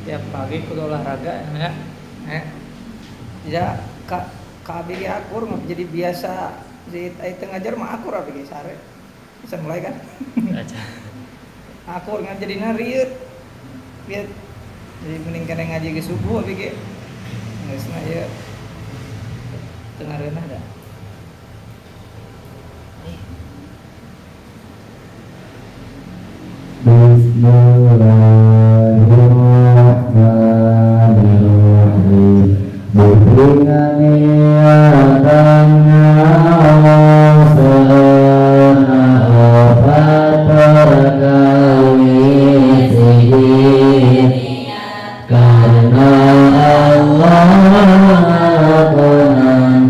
tiap pagi kudu olahraga ya. Ya abg akur jadi biasa si itu ngajar mah akur abg sare. Bisa mulai kan? Akur jadi ngariut. Biar jadi mending kena ngaji ke subuh abg. Geus na ieu. Tengah reunah da. Bismillahirrahmanirrahim. Berikannya karena Allah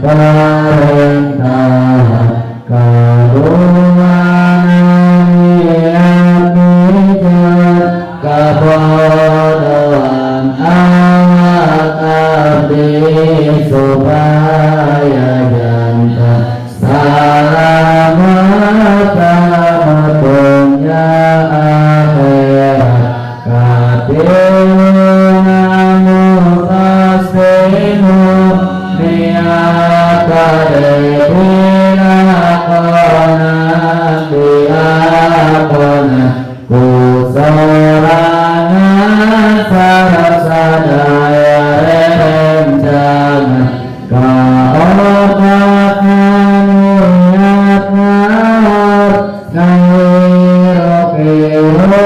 perintah karuman yang bijak kabodohan awak abdi supaya jantan selamat dunia akhirat katinanu kasinu diakona kusorangan sarasana rencana kaobatkan niatna ngairu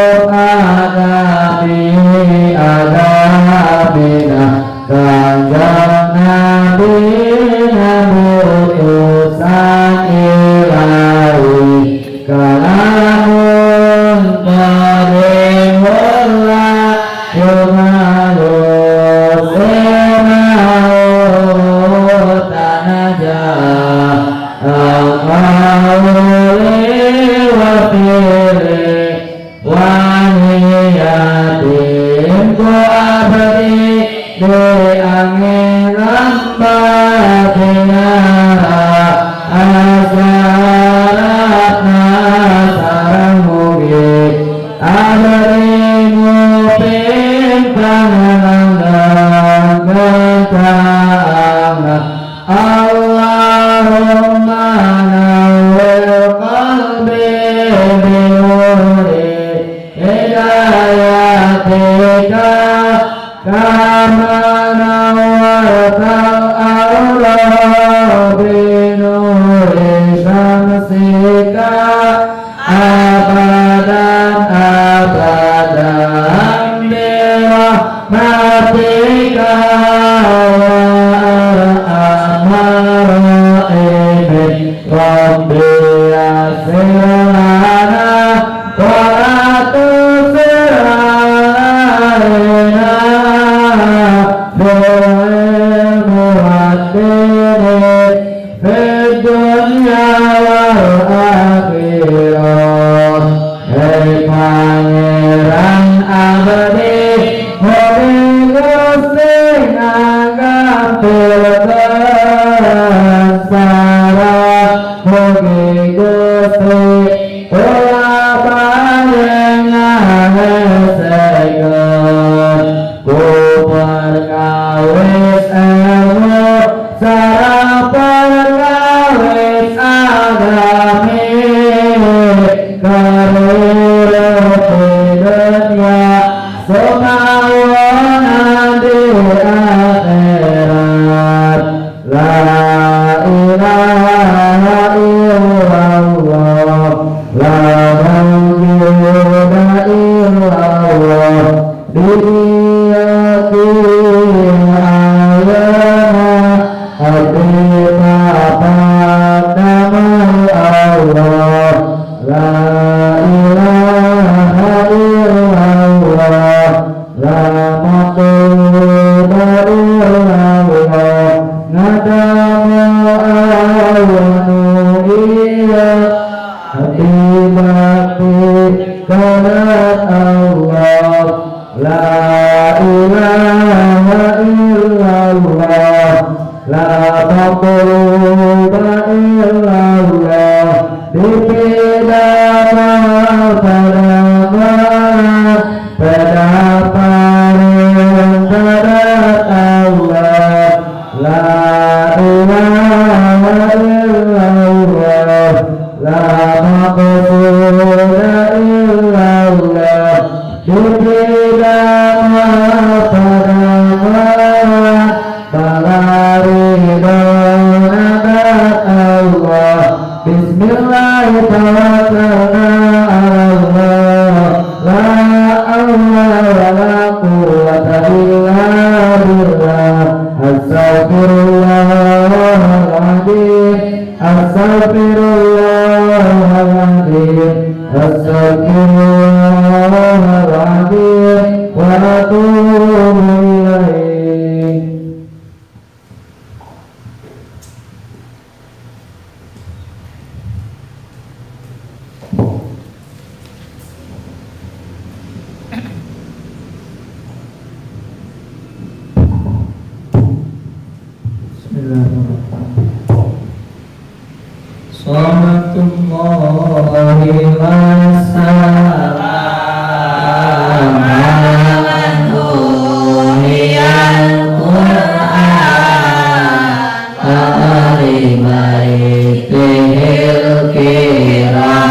agabina kanjeng Nabi utusan ilahi kalamun paling wala yumalu semau tanaja al-mawli wa fili wa niyatin ku abadi di angin lambatina asaratna sarang mugi abadi ngupin panganang gentang Allahumma nawwir qalbi binuri hidayatika kama nawwartal Allah binuri syamsika abadan birahmatika wa arhamar rahimin Rabbi yasirlana wa la tusir alaina fid dunya wal akhirah. Hei pangeran abadi mugi Gusti ngagampilkeun sareng mugi Gusti kula panjenengan ku perkawis ilmu sareng perkawis agami karurup di dunia semawana di akhirat. La ilaha illallah la mawjuda illallah diyakin ayana hati papan nama Allah. La ilaha illallah la maqluda illallah nadamu awanu iya hati bakti karat Allah. La ilaha illallah la maqluda illallah dipidana pada pendapat maqsuda illallah Yudhila ma'afadaman Balaridona Allah Bismillahirrahmanirrahim La hawla wa la quwwata illa billah Astaghfirullahaladzim Astaghfirullahaladzim Astaghfirullahaladzim Wa atubu ilaih. Salatullahi wassalamu ala nuhiyal Qur'an Ahli baitihil kiram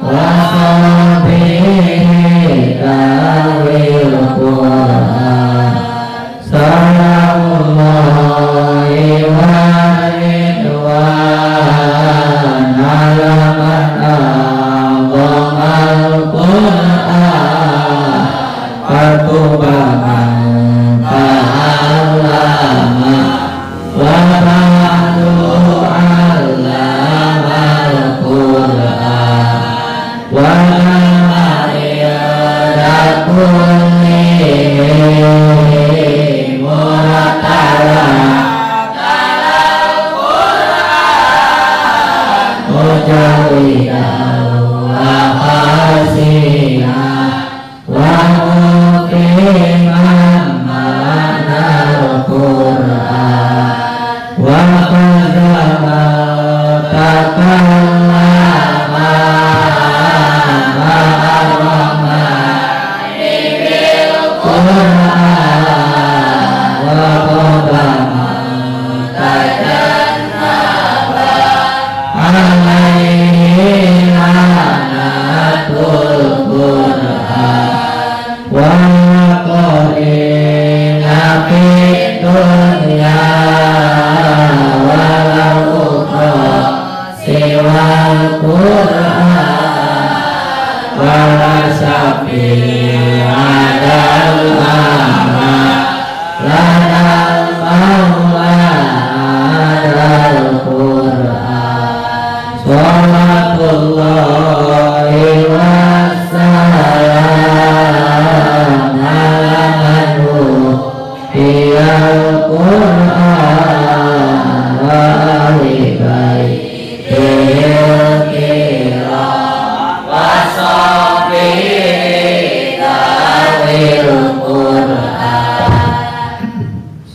wa sahbihi dawil Qur'an Salamullahi wa ridwan ala man a'zamal Qur'an Fatubaman ta'allama wa ba'du 'allamal Qur'an wa kulli muratala mujawidan wa hasina wa muqiman ma'anal Qur'an wa qadama takallama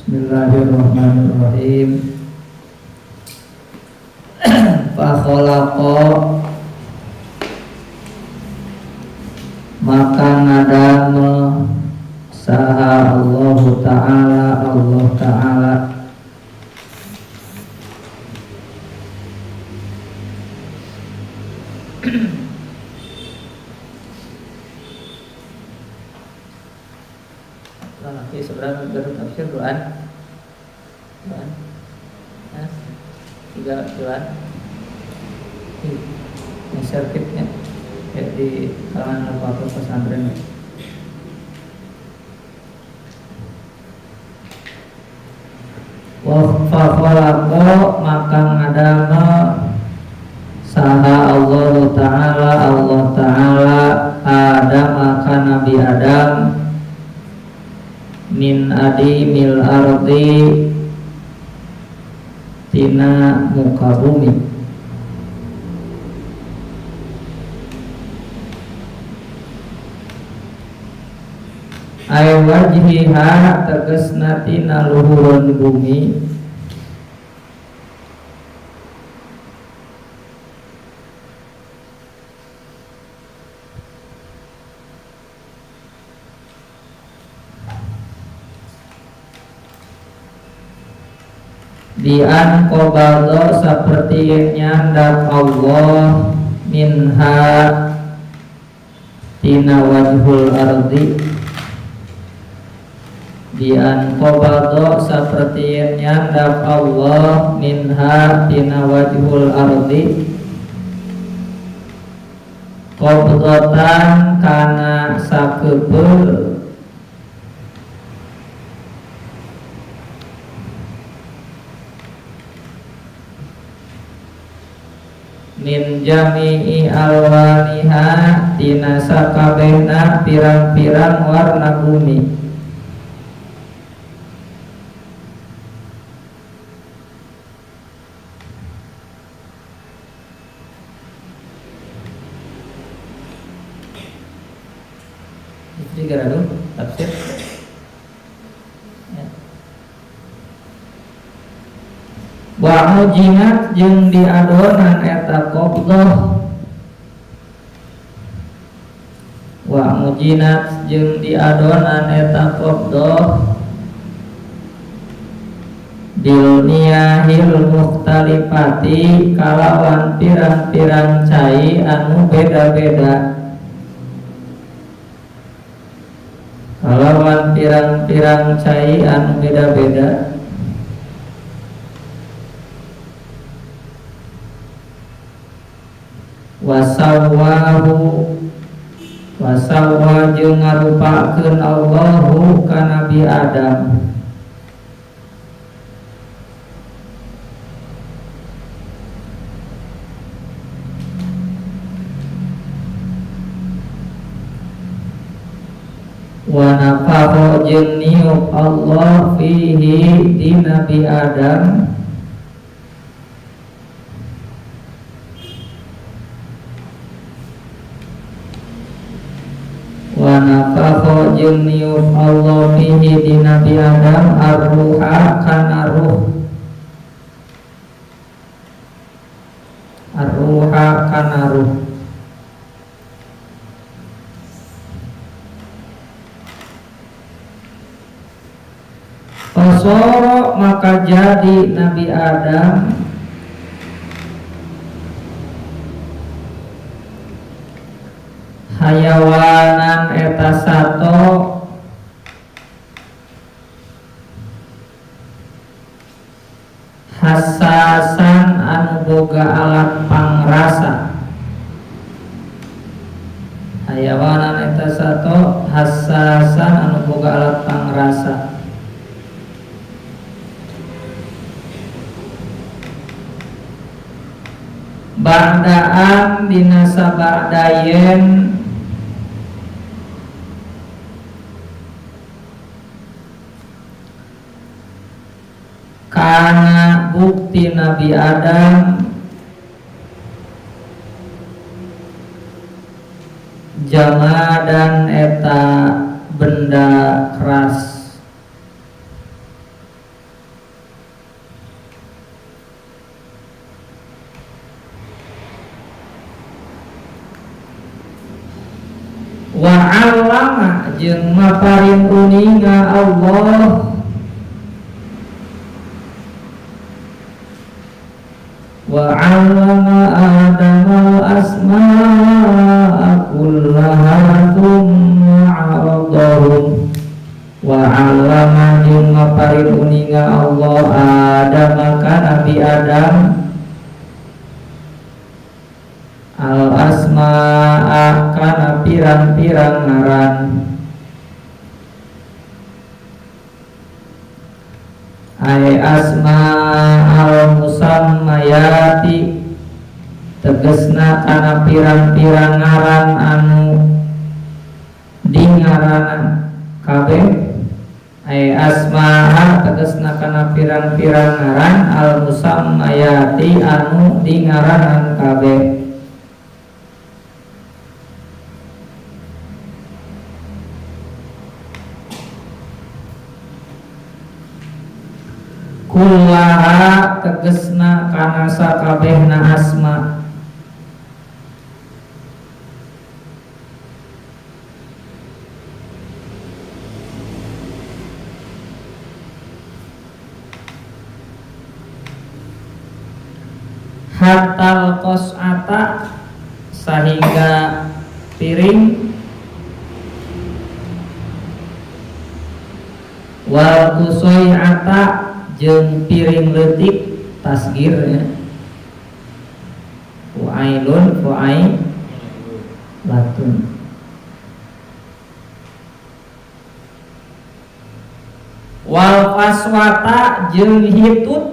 Bismillahirrahmanirrahim. Fakhalaqa maka ngadame saha Allah Ta'ala lagi seberang tafsir Quran tiga bulan ini serkitnya ya, di kalangan apa pesantren wa khalaqa maka ngadama saha Allah Ta'ala Adam akan Nabi Adam min adimil ardi tina muka bumi ay wajhiha tegesna tina luhureun bumi di an qobado seperti yang nyandap Allah minha tina wajhul ardi dian qobado saperti nyandap Allah minha tina wajhul ardi qobdotan kana sakebeul min jami'i alwaniha tina sakabehna pirang-pirang warna bumi. Jadi gara tafsir ya. Wa mujinat jeung diadonan eta qabdah. Wa mujinat jeung diadonan eta qabdah dilniyahil mukhtalifati kalawan pirang-pirang cai anu beda-beda. Kalawan pirang-pirang cai anu beda-beda. Wasawwa jeung ngarupakeun Allahu ka Nabi Adam wa nafakho jeung niup Allah fihi di Nabi Adam wa nafakho jeung niup Allah fihi di Nabi Adam ar-ruha kana ruh ar-ruha kana ruh. Fasoro maka jadi Nabi Adam hayawanan eta sato hasasan anu boga alat pangrasa. Hayawanan eta sato hasasan anu boga alat pangrasa. Ba'daan dina saba'dayen kana bukti Nabi Adam jamadan eta benda keras. Wa 'allama jeung maparin uninga Allah wa 'allama Adam al-asma'a kullaha thumma 'aradahum wa 'allama jeung maparin uninga Allah Adam ka Nabi Adam al-asma'a kana pirang-pirang ngaran ay asma'al musammayati tegesna kana pirang-pirang ngaran anu dingaranan kabeh. Ay asma'a tegesna kana pirang-pirang ngaran al musammayati anu dingaranan kabeh. Kullaha tegesna kana sakabehna asma hatal qas'ata sahingga piring wal kusai'ata jeung piring leutik tasgirnya fu'ailun fu'ailatun wal faswata jeung hitut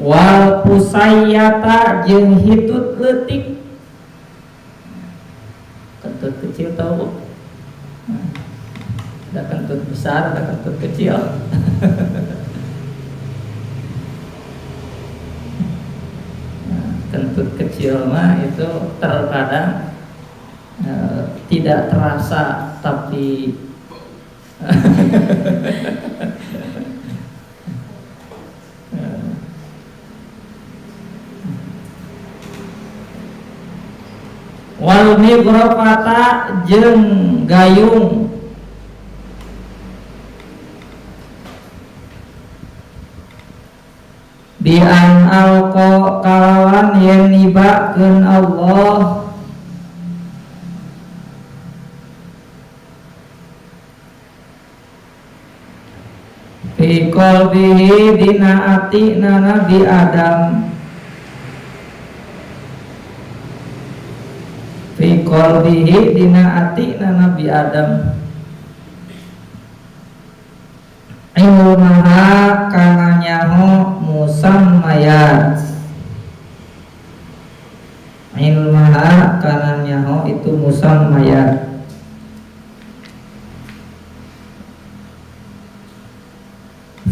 wal pusayyata jeung hitut leutik kentut kecil tahu ada kentut besar, ada kentut kecil. Nah, kentut kecil mah itu terkadang tidak terasa tapi wal migrafata jeung gayung bi an alqa kalawan yen nibakeun Allah fi qalbihi dina atina Nabi Adam fi qalbihi dina atina Nabi Adam ilmaha kana nyaho musammayat ilmaha kana nyaho itu musammayat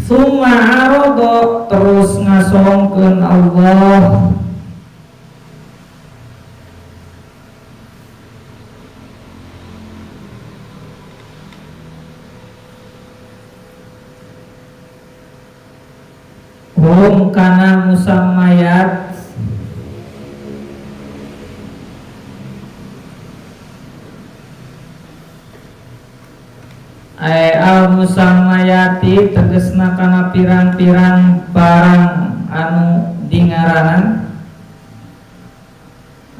summa arada terus ngasongkeun Allah hum kana musammayat al musammayati tegesna kana pirang-pirang barang anu dingaranan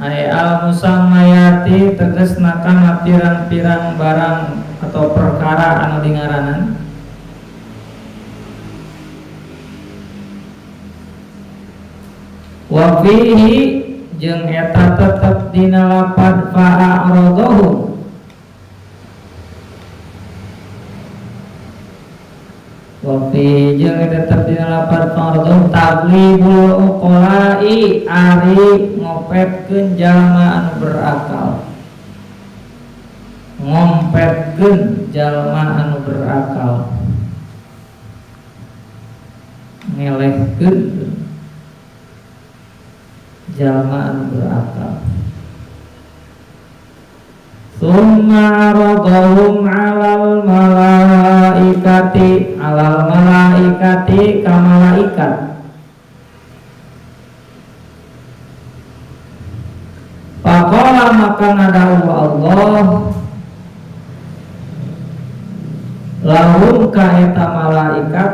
al musammayati tegesna kana pirang-pirang barang atau perkara anu dingaranan wa fihi jeung eta tetep dina lapad fa'aradahu wa fihi jeung eta tetep dina lapad fa'aradahu taglibul uqala'i ari ngopetkeun jalma anu berakal ngompetkeun jalma anu berakal ngelehkeun jalma anu berakal summa radahum alal malaikati ka malaikat faqala maka nadahu Allah lahum ka eta malaikat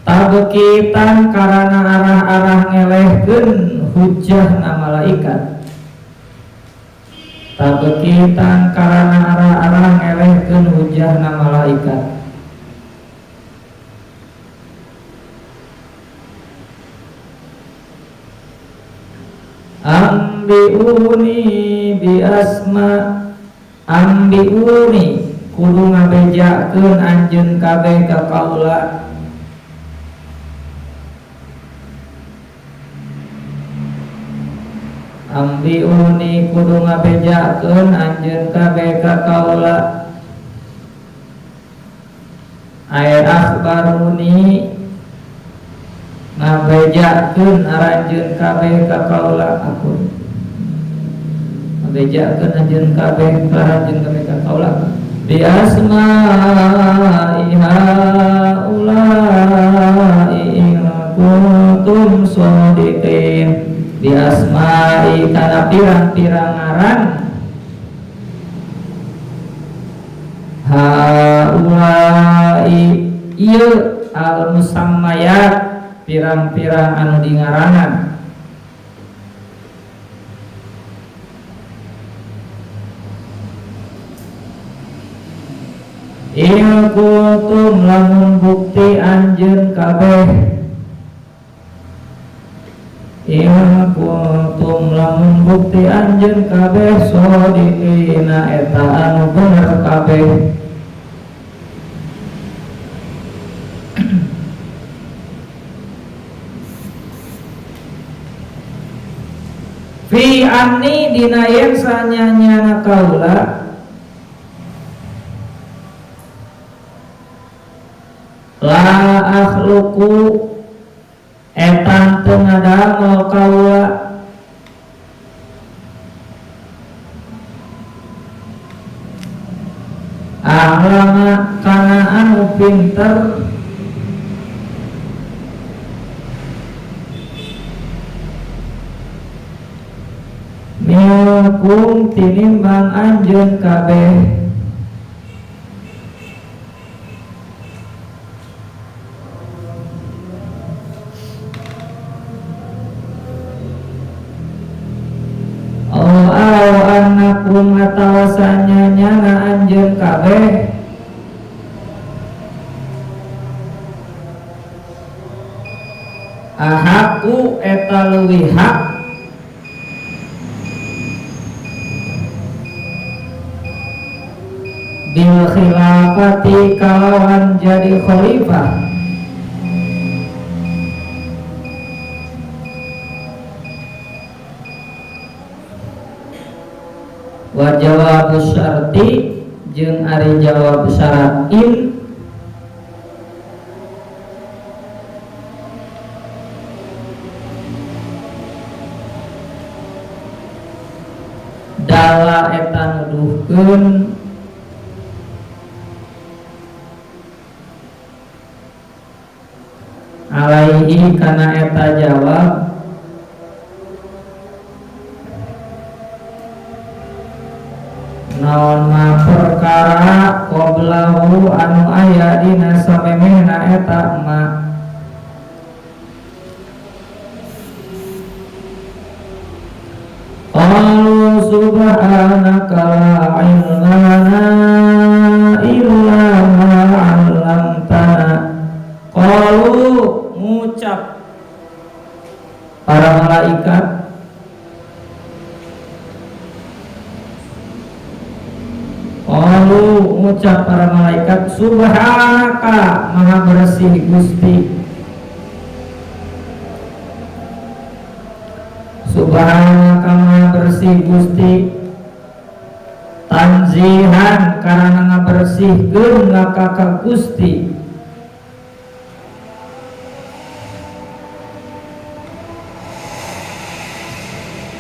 tabekitan karena arah-arah ngelehkeun hujah na malaikat tabekitan karena arah-arah ngelehkeun hujah na malaikat ambiuni bi asma ambiuni kudu ngabejakeun anjeun kabeh ka kaula ambiuni kudu ngabejakeun anjeun kabeh ka kaula ay akhbaruni ngabejakeun aranjeun kabeh ka kaula aku ngabejakeun anjeun kabeh aranjeun kabeh ka kaula bi asma'i haula'i in kuntum shadiqin bi asma'i kana pirang-pirang ngaran haula'i ieu al musammayat pirang-pirang anu dingaranan. Il kuntum lamun bukti anjeun kabeh, il kuntum lamun bukti anjeun kabeh shodiqina eta anu bener kabeh. Fi anni dina yen sanyanyana kaula la akhluqu etan teu ngadamel kaula ahlama kana anu pinter milkum tinimbang anjeun kabeh. Annakum atawasanya nyana anjeun kabeh ahaku eta leuwih hak bil khilafati kalawan jadi khalifah. Wa jawab syarti jeung ari jawab syarat in dala eta nuduhkeun alaihi kana eta jawab naon ma perkara qoblahu anu aya dina samemehna eta ma qalu subhanaka la ilma lana illa ma 'allamtana. Qalu ngucap para malaikat ucap para malaikat subhanaka maha bersih Gusti, subhanaka maha bersih Gusti, tanzihan karena ngabersihkeun laka ka Gusti,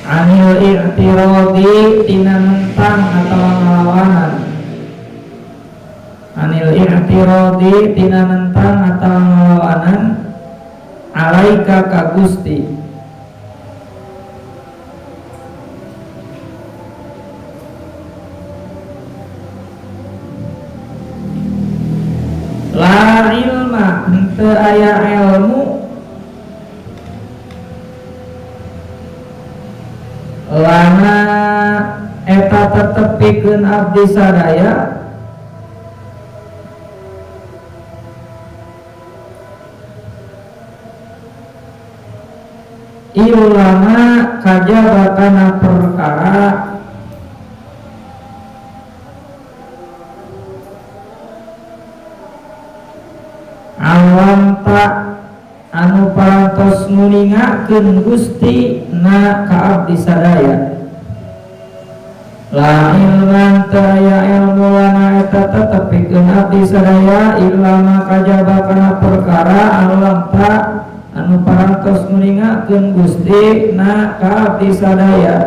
anil i'tiradi tina mentang atau ngelawanan, anil i'tiradi tina mentang atau ngelawanan alaika ka Gusti. La ilma henteu aya ilmu lana eta tetepikeun abdi sadaya ilama kajaba kana perkara alam tak anu parantos nguningakeun Gusti na ka abdi sadaya. La ilman taya ilmu lana eta tetepikeun abdi sadaya ilama kajaba kana perkara alam tak anu parantos nguningakeun Gusti na ka abdi sadaya.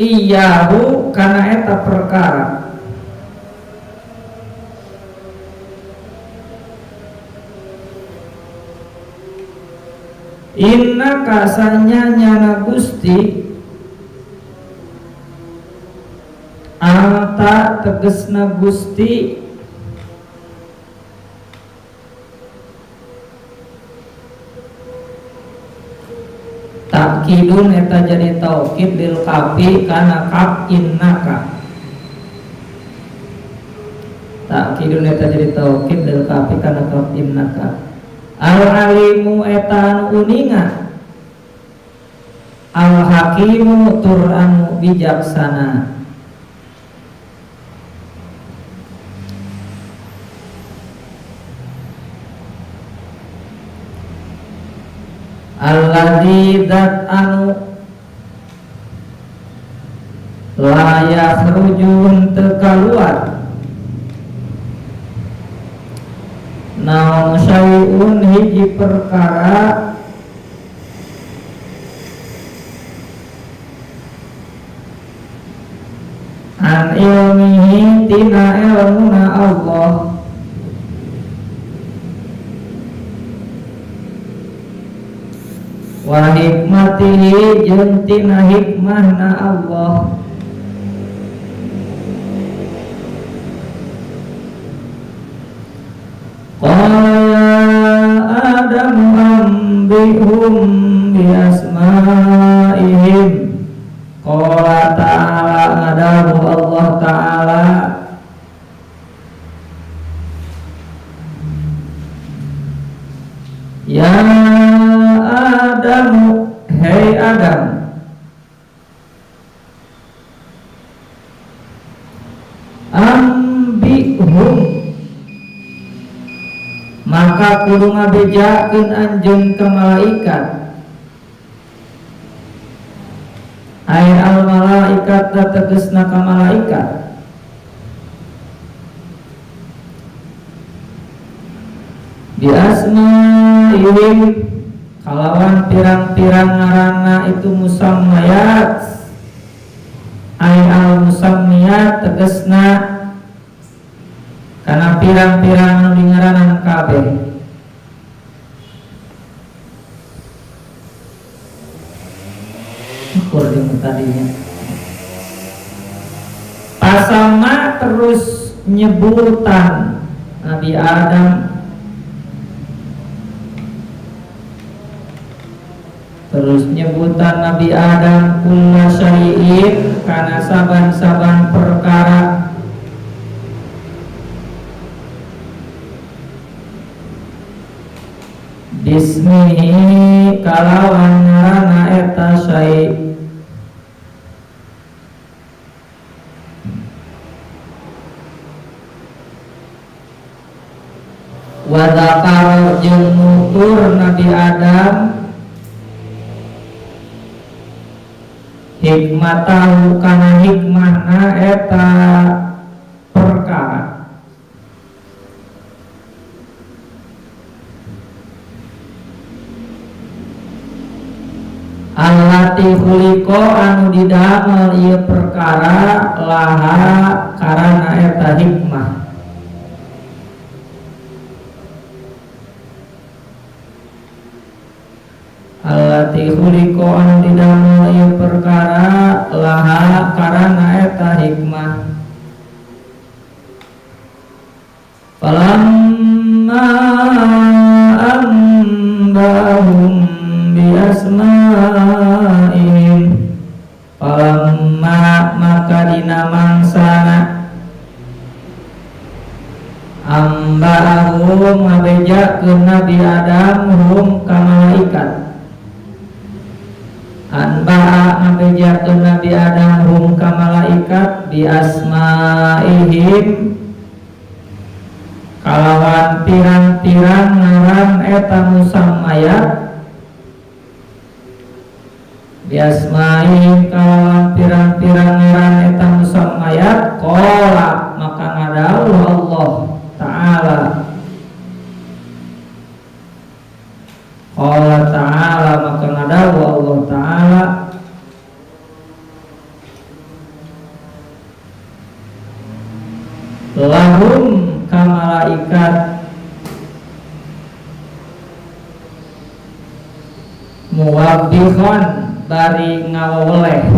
Iyahu kana eta perkara inna kasanya nyana Gusti al mata tegesna Gusti. Takkidun eta jadi taukid lil kafi kana kaf innaka. Takkidun eta jadi taukid lil kafi kana kaf innaka. Al alimu eta anu uninga, al hakimu tur anu bijaksana. Alladzi zat anu la yakhrujun teu kaluar naon syai'un hiji perkara an ilmihi tina ilmuna Allah wa hikmatihi jeung tina hikmahna Allah. Qala Adamu ambihum bi asma'ihim. Qala ta'ala Adamu Allah ta'ala ya Adamu, hei Adam, ambihum maka kudu ngabejakeun anjeun ka malaikat. Ai al malaikat tegesna ka malaikat. Bi asma'ihim kalawan pirang-pirang ngaranna itu musammayat. Ai al musammiyat tegesna karena pirang-pirang anu dingaranan kabeh. Ukur jeung tadinya. Pasama terus nyebutan Nabi Adam Nabi Adam kulla syai'in kana saban-saban perkara bismihi kalawan ngaranna eta syai'. Wa dzakara jeung nutur Nabi Adam hikmatahu kana hikmahna eta perkara allati khuliqa anu didamel ieu perkara laha karana eta hikmah. Allati khuliqa anu didamel ieu perkara laha karana eta hikmah. Falamma ambahum bi asma'ihim falamma maka dina mangsana ambahum ngabejakeun Nabi Adam hum ka malaikat. Anba'a ngabejakeun Nabi Adam hum ka malaikat bi asma'ihim kalawan pirang-pirang ngaran eta musammayat. Bi asma'ihim kalawan pirang-pirang ngaran eta musammayat. Qala maka ngadawuh Allah ta'ala. Qala ta'ala maka ngadawuh Allah ta'ala lahum ka malaikat muwabbihon bari ngaweleh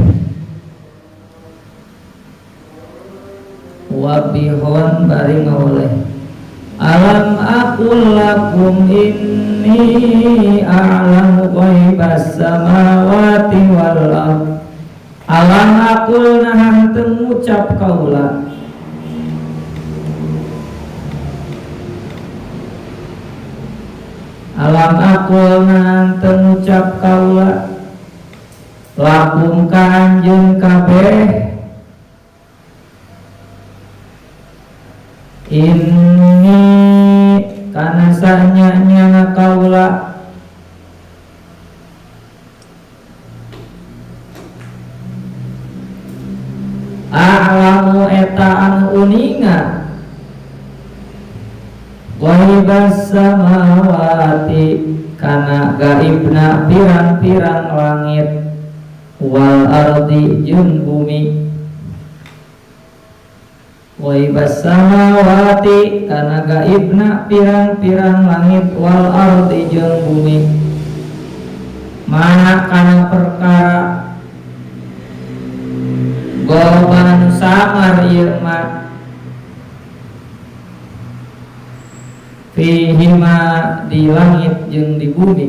wabihon bari ngoleh. Alam aqul lakum inni a'lamu ghaibas samawati wal ardh. Alam aqul nahan tengucap kaula. Alam aqul nahan tengucap kaula lakum ka anjeun kabeh ini kana sanyanya kaula a'lamu eta anu uninga ghaibas samawati kana gaibna pirang-pirang langit wal ardi jeung bumi. Ghaibas samawati kana gaibna pirang-pirang langit wal ardi jeung bumi. Mana kana perkara goban samar ieu mah fihima di langit jeung di bumi.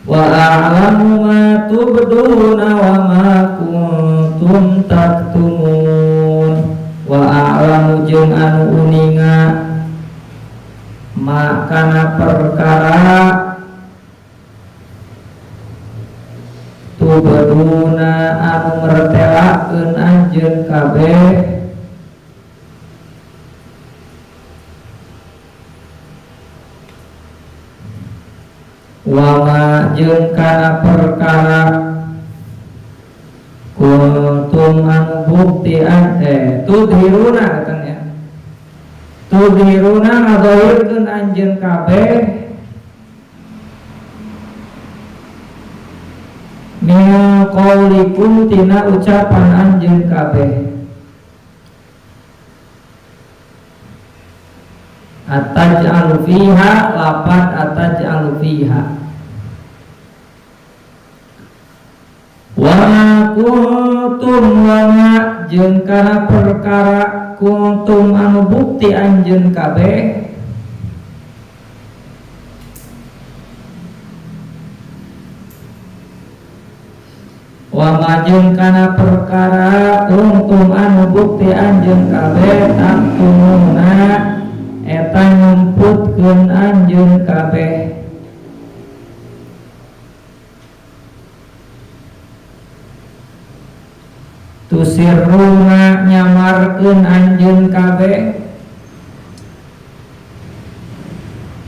Wa a'lamu ma tubduna wa ma kuntum taktumun. Wa a'lamu jeung anu uninga ma kana perkara tubduna anu mertelakeun anjeun kabeh wama jeung kana perkara kuntum anu buktian tudhiruna kan ya, tudhiruna ngadohirkeun anjeun kabeh min qaulikum tina ucapan anjeun kabeh. Ataj'alu fiha lapan ataj'alu fiha wa kuntum lana jeung kana perkara kuntum anu bukti anjeun kabeh wa majeng kana perkara kuntum anu bukti anjeun kabeh taktumuna eta nyumputkeun anjeun kabeh. Tusirruna nyamarkeun anjeun kabeh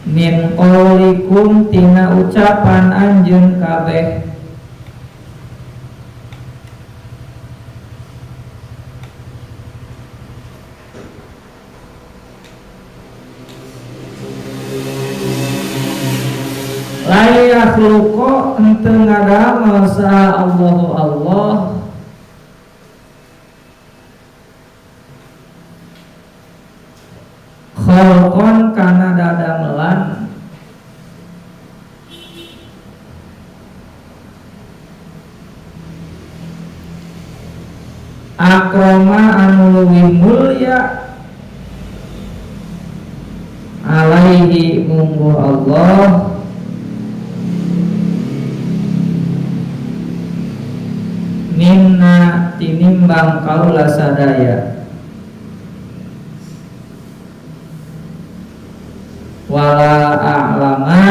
min qaulikum tina ucapan anjeun kabeh. Layakhluqa henteu ngadamel sa Allahu Allah khalqan kana dadamelan akrama anu leuwih mulya alaihi munggu Allah minna tinimbang kaula sadaya wala a'lama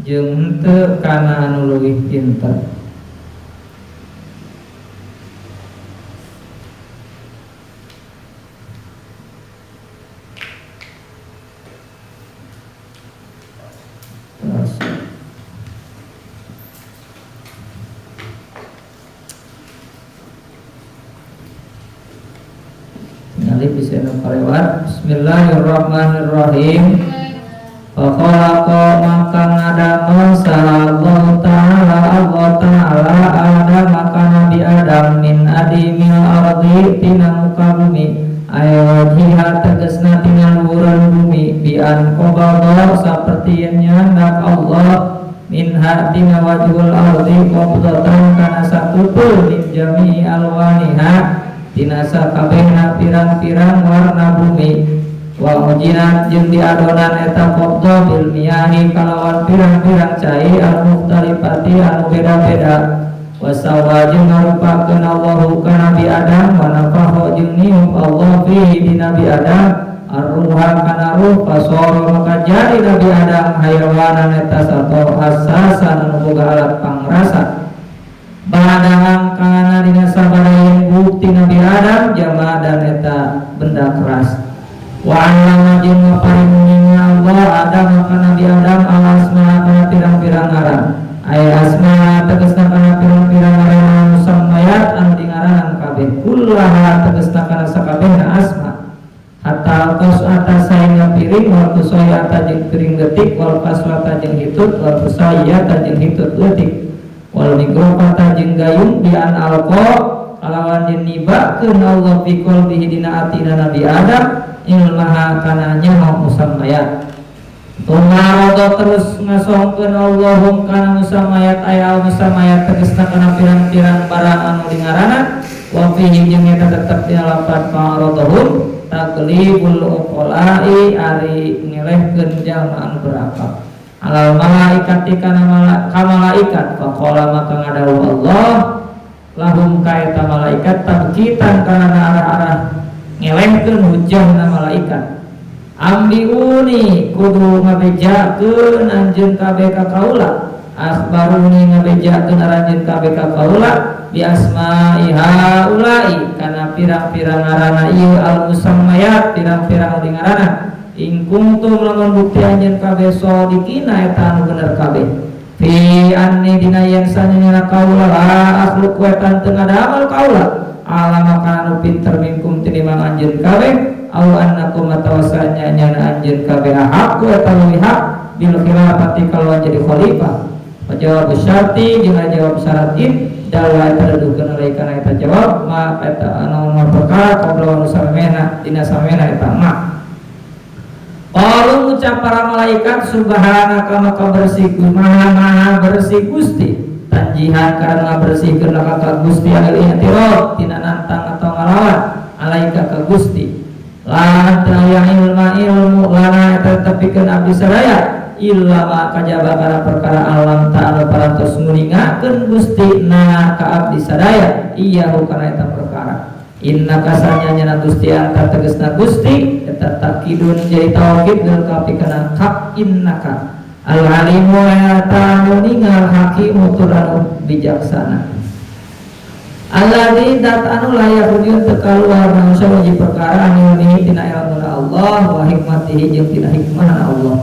jeung teu kana anu leuwih pinter. Bisa kalewat. Bismillahirrahmanirrahim. Fakhalaqa maka ngadamel Allah ta'ala Adam maka Nabi Adam min adimil ardi tina muka bumi ayawajihah tegesna tina luhuran bumi bian qobadha saperti yang nyandak Allah minha minha tina wajhul ardi qabdatan kana satupul min jami'i alwaniha tina sakabehna pirang-pirang warna bumi wa ujinat jeung diadonan eta qabda bil miyahi kalawan pirang-pirang cai anu mukhtalifati anu beda-beda wasawa jeung ngarupakeun Allahu ka Nabi Adam wa nafaha jeung niup Allah fihi di Nabi Adam ar-ruha kana ruh fasara maka jadi Nabi Adam hayawanan eta sato hasasan anu boga alat pangrasa badang kana dina sabarayan bukti Nabi Adam jamadan eta benda keras wa annama jeung ngaparingan Allah Adam ka Nabi Adam al-asma kana pirang-pirang ngaran ay asma tegasna kana pirang-pirang ngaran musammayat anu dingaranan kabeh kullaha tegasna kana sakabehna asma hatta tos atas sainga piring wal kusayata jeung piring detik wal kaslata jeung hitut wal kusayata jeung hitut detik wal mikrofata jeung gayung bi an alqa kalawan den nibakeun Allah fi qalbihi dina atina Nabi Adam ilmaha kana nyaho musammayat tumarodo terus ngasongkeun Allahum kana musammayat aya musammayat tegasna kana pirang-pirang barang anu dingaranan wa fihi jeung eta tetep dina lafaz fa'aradahum taklibul uqala'i ari ngelehkeun jalma anu berakal alal malaikati kana malaikat faqala maka ngadawu Allah lahum ka eta malaikat tabkitan kana arah-arah ngelehkeun hujahna malaikat ambiuni kudu ngabejakeun anjeun kabeh ka kaula akhbaruni ngabejakeun anjeun kabeh ka kaula bi asma'iha ulai kana pirang-pirang ngaranna ieu al musammayat pirang-pirang ngaranna in kuntum lamun bukti anjeun kabeh sadiqina eta anu bener kabeh fi anni dina yen sanyeuna kaula la akhluk wetan teu ngadamel kaula alama kana pinter minkum tinimang anjeun kabeh au annakum atawasanya nyana anjeun kabeh hakku eta leuwih hak bil khilafati kalauan jadi khalifah jawab syarti jeung jawab syaratin dalla eta dudukeun alai kana eta jawab ma eta anu perkara qabla nusamena dina samena eta ma qalu ngucap para malaikat subhanaka maka bersih maha bersih Gusti tanjihan karena bersihkeun ka Gusti alil ihtirab tina nantang atau ngalawan alaika ka Gusti la ilmu lana eta tepikeun abdi sadaya illa ma kajaba kana perkara alam ta'ala parantos nguningakeun Gusti na ka abdi sadaya iyahu kana eta perkara inna kasanya nyana Gusti anta tegasna Gusti eta takidun jadi taukid dan kapikeun hak innaka al alimu eta nguningal hakimu turanu bijaksana alladzi dat anu layak rudiun teka luar manusia wajib perkara anu ini tina ilmuna Allah wa hikmatihi jeung tina hikmahna Allah.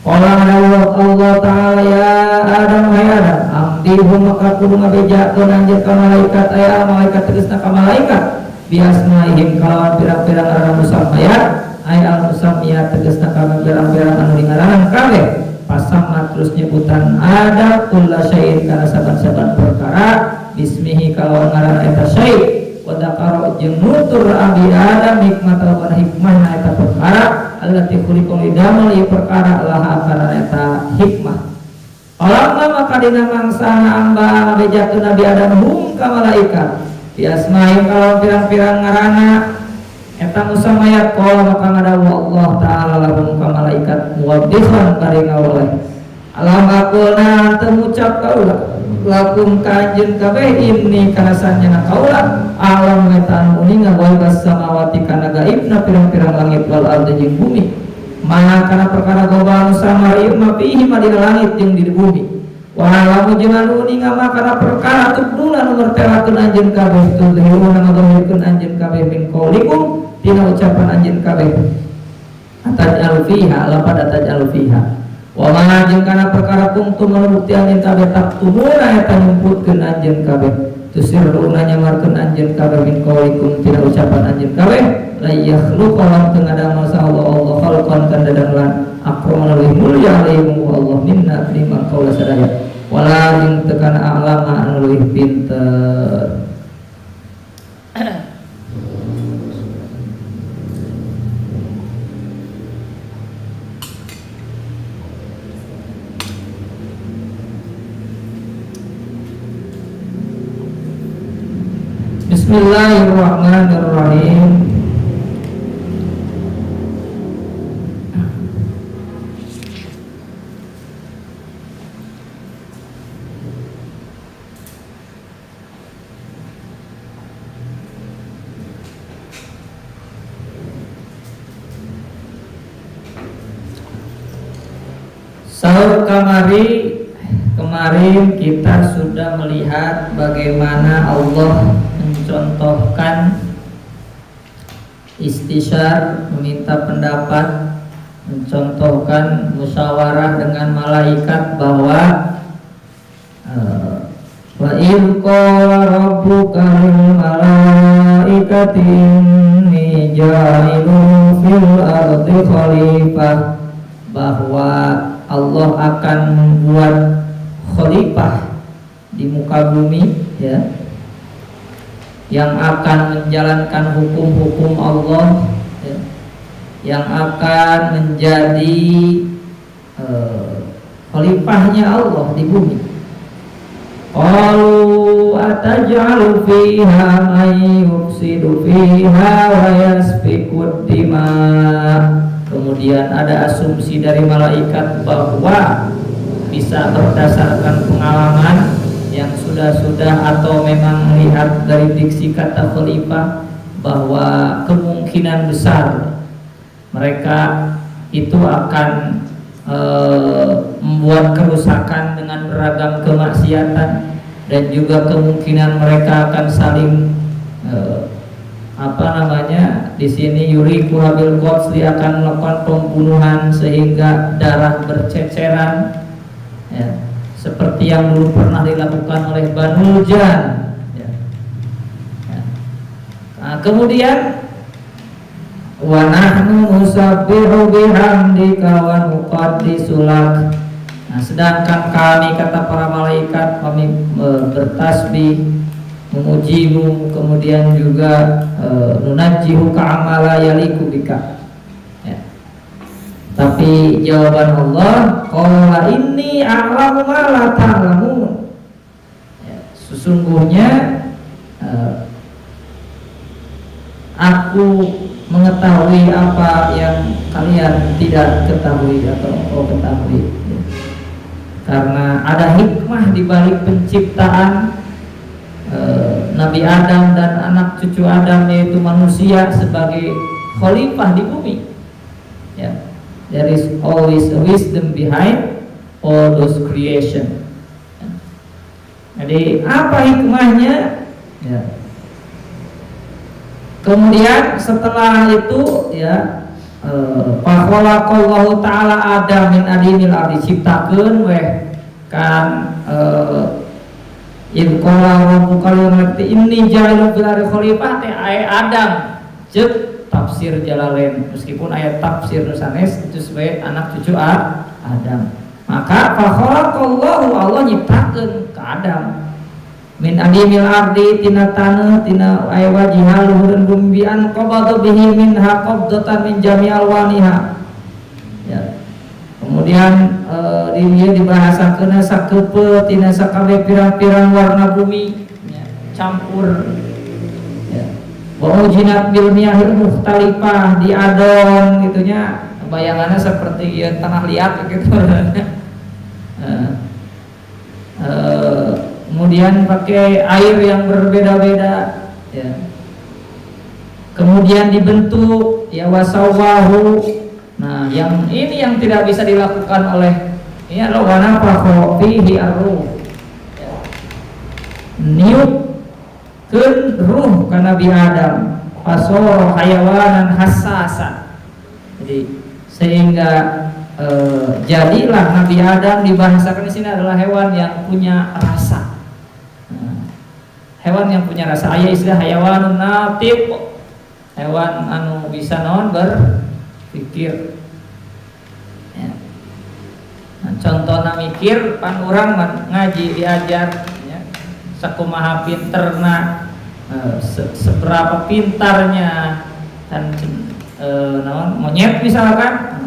Qala Allah ta'ala ya Adam hai Adam amdihum maka kudu ngabejakeun anjeun ka malaikat aya malaikat tegasna ka malaikat biasmaihim kalawan pirang-pirang ngaran musammayat aya al musammiyat tegasna ka pirang-pirang anu dingaranan kabeh pasamma terus nyebutan ada kullu syai'in kana saban-saban perkara bismihi kalawan ngaran eta syai' wa dzakara jeung nutur abi Adam hikmatan hikmahna eta perkara allati khuliqal idamul ieu perkara laha kana eta hikmah alamna maka dina mangsana amba ngabejakeun Nabi Adam hum ka malaikat biasma'i kalawan pirang-pirang ngaranna eta musammayat qala maka ngadawu Allah taala lahum ka malaikat muwaddihan bari ngawoleh alam aqulna teu ngucap kaula lakum kanjeun kabeh inni kana sanjana kaula alam wetan uninga waibas samawati kana gaibna pirang-pirang langit wal ardi jeung bumi maha kana perkara gobal samari ma fihi madina langit jeung di bumi wa lamu jeung anu uninga mah kana perkara tubduna nu ngertelakeun anjeun kabeh tudhiruna ngagahirkeun anjeun kabeh min qaulikum tina ucapan anjeun kabeh ataj'al fiha lapad ataj'al fiha wa ma jeung kana perkara kuntum bukti anjeun kabeh taktumuna eta nyumputkeun anjeun kabeh tusirruna nyamarkeun anjeun kabeh min qaulikum tina ucapan anjeun kabeh la yakhluqu lam tengadang masa Allah khalqan kana dadanglan akramana wa mulya alaihi Allah minna lima qaula sadaya wala jeung teu kana alama anu leuwih pinter. Bismillahirrahmanirrahim. Saur kemarin kita sudah melihat bagaimana Allah mencontohkan istisyar, meminta pendapat, mencontohkan musyawarah dengan malaikat bahwa wa in qala rabbuka lil malaikati inni ja'ilun fil ardi khalifah, bahwa Allah akan membuat khalifah di muka bumi, ya, yang akan menjalankan hukum-hukum Allah, ya, yang akan menjadi khalifahnya Allah di bumi. Qalu ataj'alu fiha may yufsidu fiha wa yasfiku dima. Kemudian ada asumsi dari malaikat bahwa bisa berdasarkan pengalaman yang sudah-sudah atau memang melihat dari diksi kata khalifah bahwa kemungkinan besar mereka itu akan membuat kerusakan dengan beragam kemaksiatan, dan juga kemungkinan mereka akan saling di sini yuriku habil qatli, akan melakukan pembunuhan sehingga darah berceceran, ya, seperti yang dulu pernah dilakukan oleh Banu Jan, ya. Ya. Nah, kemudian wa nahnu nusabbihu bihamdika wa nuqaddisu lak. Nah, sedangkan kami, kata para malaikat, kami bertasbih, memujimu, kemudian juga nunajjihu ka'amala yaliku bika, ya. Tapi jawaban Allah, qala inni a'lamu ma la ta'lamun, ya, sesungguhnya aku mengetahui apa yang kalian tidak ketahui atau kau ketahui, ya. Karena ada hikmah di balik penciptaan Nabi Adam dan anak cucu Adam, yaitu manusia, sebagai khalifah di bumi, ya. There is always a wisdom behind all those creation, ya. Jadi apa hikmahnya, ya. Kemudian setelah itu, ya, fakhalaqallahu ta'ala Adam min adinil ardi, ciptakeun weh kan in qala rabbuka lil malaikati inni ja'ilun fil ardi khalifah, teh aya Adam ceuk tafsir Jalalain, meskipun ayat tafsir sanes itu sebagai anak cucu Adam. Maka fakhalaqallahu, Allah nyiptakeun ke Adam min adimil ardi, tina taneuh, tina aya wajihal luhureun bumi, an qabada bihi minha qabdatan min jami'al waniha, ya. Kemudian dia dibahasakeun sakeupeut tina sakabeh pirang-pirang warna bumi, ya, campur, ya. Wa ujinat bil miyahil mukhtalifah, diadon gitunya, bayangannya seperti ya, tanah liat gitu. Kemudian pakai air yang berbeda-beda, ya. Kemudian dibentuk, ya, wasawahu. Nah, yang ini yang tidak bisa dilakukan oleh, ya, lawana fihi ar-ruh, ya. Niupkeun ruh ka Nabi Adam, fasoro hayawanan hassasan. Jadi sehingga jadilah Nabi Adam dibahasakan di sini adalah hewan yang punya rasa. Hewan yang punya rasa, aya istilah hayawanun natiq, hewan anu bisa naon berpikir, ya. Nah, contohna mikir pan urang ngaji diajar, ya, sakumaha pinterna, seberapa pintarnya dan naon monyet misalkan.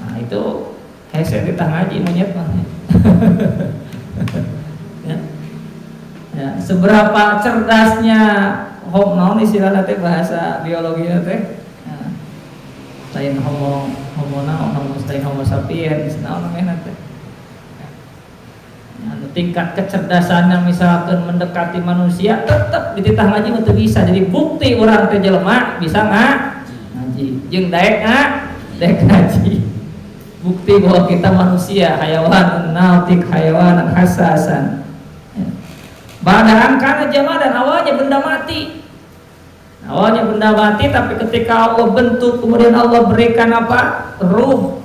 Nah, itu hese kita ngaji monyet mah. Ya. Ya, seberapa cerdasnya naon istilahna teh bahasa biologi teh. Nah, lain homo sapiens naon namanya teh. Anu tingkat kecerdasannya misalkan mendekati manusia tetap di titah ngaji teu bisa. Jadi bukti orang teh jelema bisa ngaji. Jeung daek ngaji. Bukti bahwa kita manusia hayawan nautik hayawanan hasasan. Badaan karena jamadan awalnya benda mati. Awalnya benda mati, tapi ketika Allah bentuk kemudian Allah berikan apa? Ruh.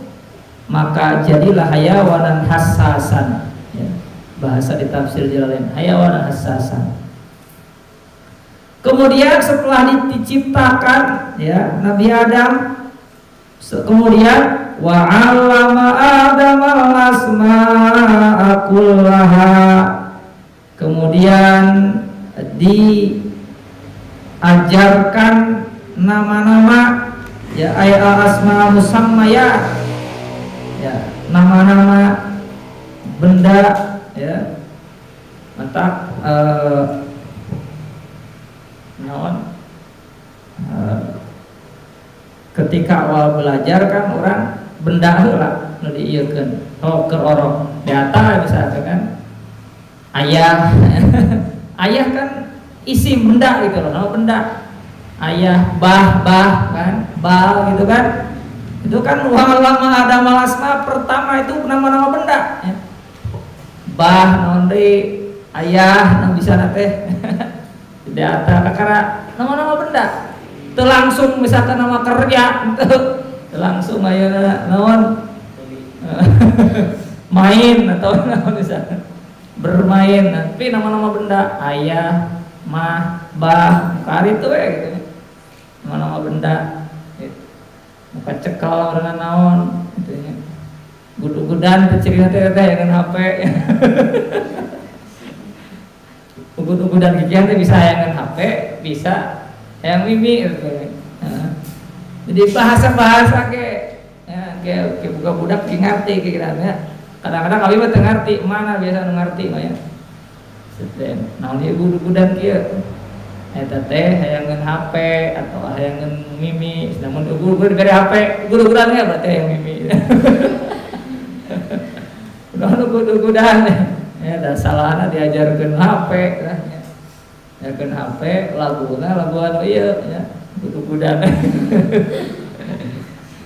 Maka jadilah hayawanan hassasan. Ya. Bahasa di tafsir Jalalain, hayawanan hassasan. Kemudian setelah diciptakan ya Nabi Adam, kemudian wa 'allama Adama al-asma'a kullaha. Kemudian diajarkan nama-nama ya asma musammaya ya nama-nama benda ya mata ketika awal belajar kan orang benda heula nu diieukeun keur orok data misalkan kan ayah ayah kan isi benda gitu loh, nama benda ayah bah kan bal gitu kan, itu kan lama ada malasma pertama itu nama-nama benda ya. Bah nonde ayah nang bisa nate data karena nama-nama benda itu langsung misalkan nama kerja itu langsung ayeuna naon main atau naon misalkan bermain, tapi nama-nama benda ayah, mah, bah, kari itu ya gitu. Nama-nama benda. Gitu. Muka cekal dengan naon gitu ya. Gud-gudan kecilnya teh dengan HP. Gud-gudan kikian teh bisa hayangan HP, bisa hayang mimi gitu. Nah. Jadi bahasa-bahasa ke ya ke buka budak ngerti kira-kira. Kadang-kadang kami mah teu ngarti, mana biasa nu ngarti mah ya. Seten, naon ieu budak kieu? Eta teh hayangeun HP atau hayangeun mimi, namun guru dibere HP, guru-guruan ya berarti hayang mimi. Udah nu guru-guruan ya da salahna diajarkeun HP lah ya. Diajarkeun HP, laguna lagu anu ieu ya, guru-guruan.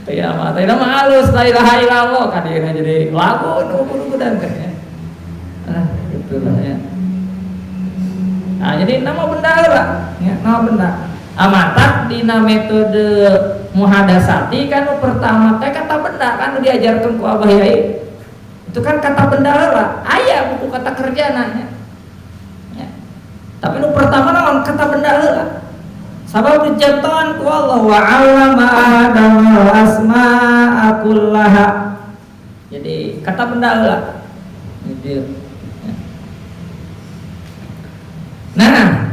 Ya mata nama halus la ilaha illallah kadina jadi lagu nuhun-nuhun teh ya. Itulah ya. Nah, jadi nama benda lah ya, nama benda. Amatak dina metode muhadasati kan pertama teh kata benda kan diajarkan ku Abah Yai. Itu kan kata benda lah. Aya buku kata kerjana ya. Ya. Tapi nu pertama naon kata benda lah. Sabab dijatuhan ku Allah wa 'allama Adama al-asma'a kullaha. Jadi kata benda lah. Gitu. Nah,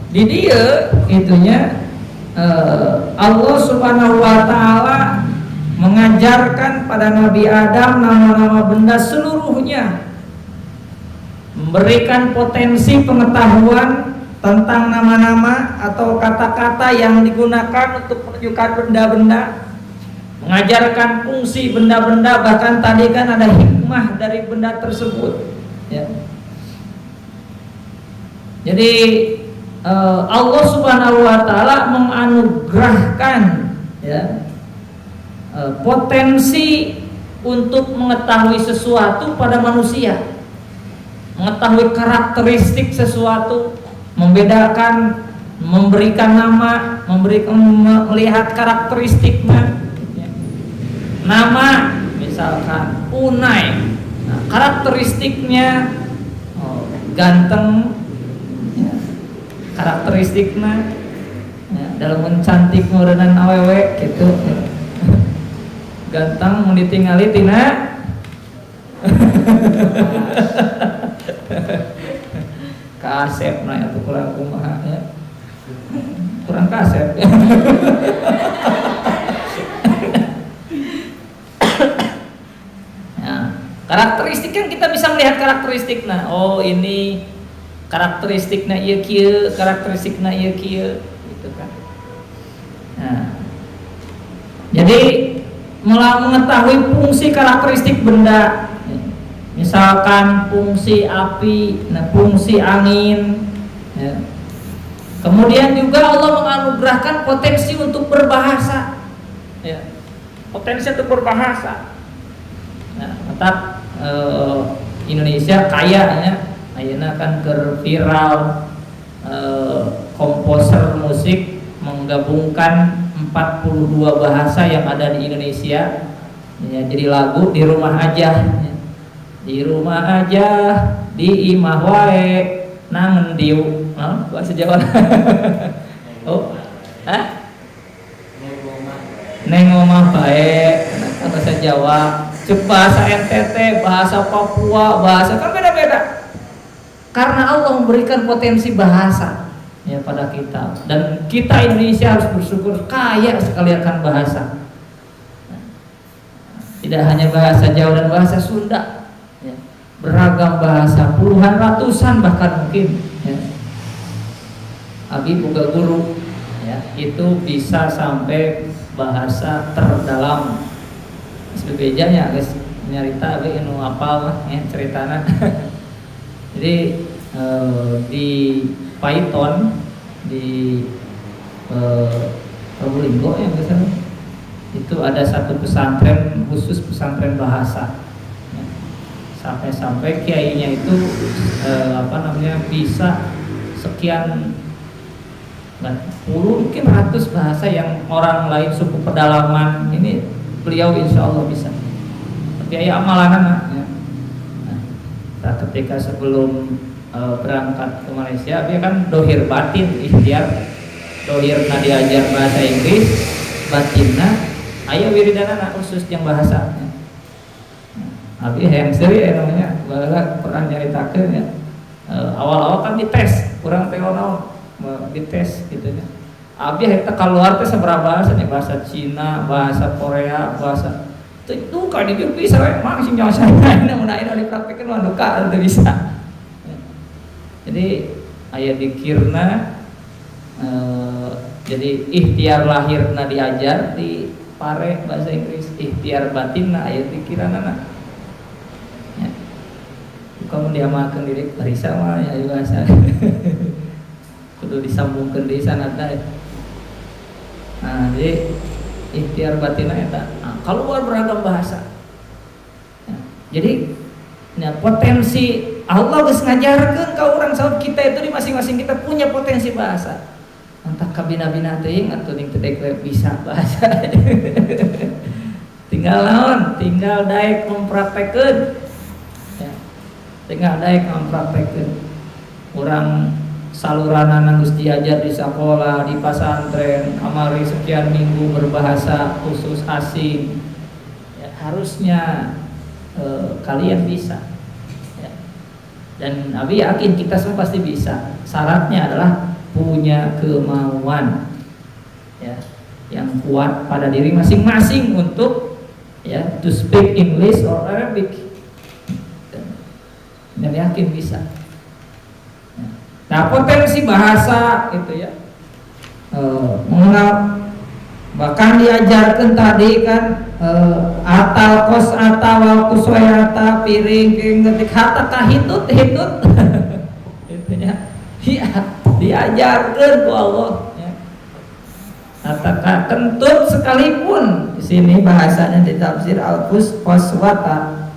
di dia itunya Allah Subhanahu wa taala mengajarkan pada Nabi Adam nama-nama benda seluruhnya. Memberikan potensi pengetahuan tentang nama-nama atau kata-kata yang digunakan untuk menunjukkan benda-benda, mengajarkan fungsi benda-benda, bahkan tadi kan ada hikmah dari benda tersebut ya. Jadi Allah Subhanahu wa taala menganugerahkan ya potensi untuk mengetahui sesuatu pada manusia, mengetahui karakteristik sesuatu, membedakan, memberikan nama, melihat karakteristiknya. Nama misalkan Unai, nah, karakteristiknya ganteng, ya, karakteristiknya ya, dalam mencantik ngorenan awewe gitu, ya. Ganteng mau ditinggali tina kasep nah itu kurang kumaha ya, kurang kasep ya. Nah, karakteristik kan kita bisa melihat karakteristik. Nah, oh ini karakteristikna ieu kieu, karakteristikna ieu kieu gitu kan. Nah, jadi mengetahui fungsi karakteristik benda, misalkan fungsi api, nah fungsi angin, ya. Kemudian juga Allah menganugerahkan potensi untuk berbahasa, ya. Potensi untuk berbahasa. Nah, tetap Indonesia kaya ya, ayeuna kan viral komposer musik menggabungkan 42 bahasa yang ada di Indonesia ya, jadi lagu di rumah aja ya. Di rumah aja di imah wae nangendiu bahasa Jawa. Oh hah? Neng omah bae bahasa Jawa, bahasa NTT, bahasa Papua, bahasa kan beda-beda. Karena Allah memberikan potensi bahasa ya pada kita, dan kita Indonesia harus bersyukur kaya sekali akan bahasa. Tidak hanya bahasa Jawa dan bahasa Sunda, ya. Beragam bahasa, puluhan ratusan bahkan mungkin. Ya. Abi boga guru, ya, itu bisa sampai bahasa terdalam. Sebejanya guys nyarita abi anu apal ya ceritana. Jadi di Python di Probolinggo ya misalnya itu ada satu pesantren khusus pesantren bahasa ya. Sampai kiainya itu bisa sekian puluh mungkin ratus bahasa yang orang lain suku pedalaman ini beliau insya Allah bisa. Tapi ya amalan ya. Nah, ketika sebelum berangkat ke Malaysia dia kan dohir batin ikhtiar dohirna diajar bahasa Inggris batinna aya wiridanana khusus yang bahasa ya. Abi hamster ya namanya baheula pernah nyaritakeun ya. Awal-awal kan dites kurang teh naon dites gitu ya. Abi eta keluar teh sabaraha bahasa nih, bahasa Cina, bahasa Korea, bahasa itu kan dia bisa emang sih nyawa saya namun akhirnya dipraktekin mah duka itu bisa. Jadi aya dikirna jadi ikhtiar lahirna diajar di pare bahasa Inggris, ikhtiar batinna aya dikiranana. Ya. Kamu diamalkan diri barisa mah ya bahasa. Kudu disambungkeun di sana teh. Nah, jadi ikhtiar batinna eta keluar beragam bahasa. Ya. Jadi potensi Allah geus ngajarkeun ka urang saud kita itu di masing-masing kita punya potensi bahasa. Entah kabina-bina teuing atuh ning teu daek bisa bahasa. Tinggal naon? Tinggal daek mempraktekeun. Ya. Tinggal daek mempraktekeun. Urang saluranana geus diajar di sekolah, di pesantren, amari sekian minggu berbahasa khusus asing. Ya, harusnya kalian bisa. Dan Abi yakin kita semua pasti bisa. Syaratnya adalah punya kemauan ya yang kuat pada diri masing-masing untuk ya to speak English or Arabic. Dan yakin bisa. Nah, potensi bahasa itu ya mengenal bahkan diajarkan tadi kan atal kos atawal kuswayata piring ngetik hata kahitut hitut itu ya diajarkan ku Allah ya. Kata kentut sekalipun di sini bahasanya di tafsir al-fus waswata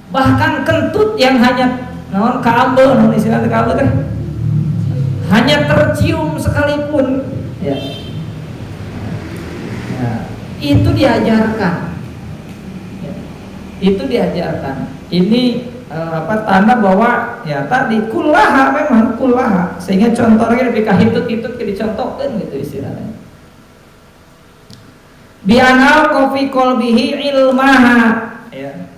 bahkan kentut yang hanya naon kaambeul naon istilah kaambeul teh hanya tercium sekalipun ya. Ya, itu diajarkan ya, itu diajarkan ini tanda bahwa ya tadi kullaha memang kullaha sehingga contohnya lebih kahitut-hitut dicontohkan gitu istilahnya bianal kofi kolbihi ilmaha ya.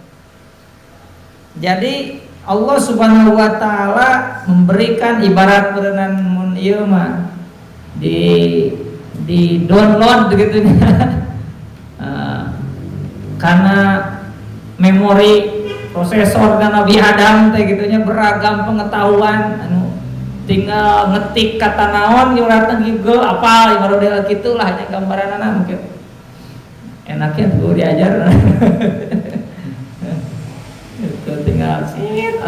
Jadi Allah subhanahu wa ta'ala memberikan ibarat berenang mun ieu mah di download gitu karena memori prosesor dan Nabi Adam teh gitunya beragam pengetahuan tinggal ngetik kata naon ngeuratan Google apa model gitulah nya gambaranana mungkin enaknya tuh diajar. Itu tinggal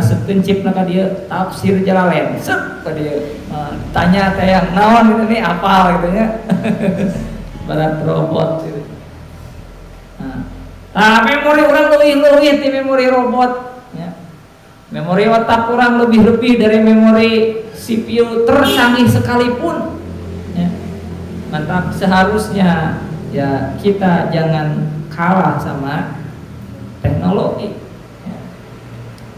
asupkeun chipna ka dieu tafsir Jalalain set ka dieu tanya kayak naon gitu nih apa gitu nya. Barat robot gitu. Nah, memori orang leuwih-leuwih ti memori robot ya. Memori otak orang lebih-lebih dari memori CPU tercanggih sekalipun ya. Mantap, seharusnya ya kita jangan kalah sama teknologi ya.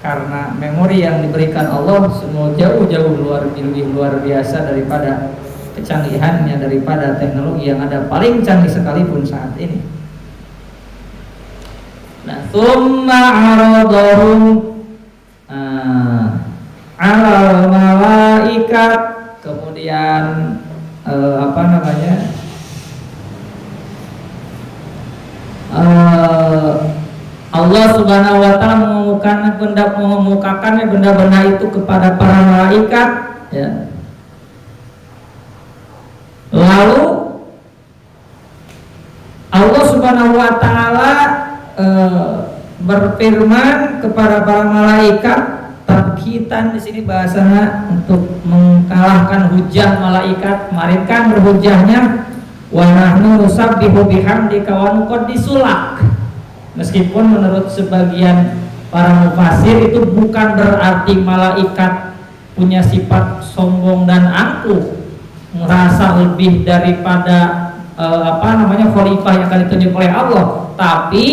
Karena memori yang diberikan Allah semua jauh-jauh lebih luar biasa daripada kecanggihannya, daripada teknologi yang ada paling canggih sekalipun saat ini. Nah, thumma aradahum alal malaikat, kemudian Allah Subhanahu wa taala mengemukakan benda-benda itu kepada para malaikat ya. Lalu Allah Subhanahu wa taala berfirman kepada para malaikat, tabkitan di sini bahasanya untuk mengalahkan hujah malaikat. Kemarin kan berhujahnya wa nahnu nusabbihu bihamdika wa nuqaddisulak. Meskipun menurut sebagian para mufasir itu bukan berarti malaikat punya sifat sombong dan angkuh, merasa lebih daripada khalifah yang akan ditunjuk oleh Allah, tapi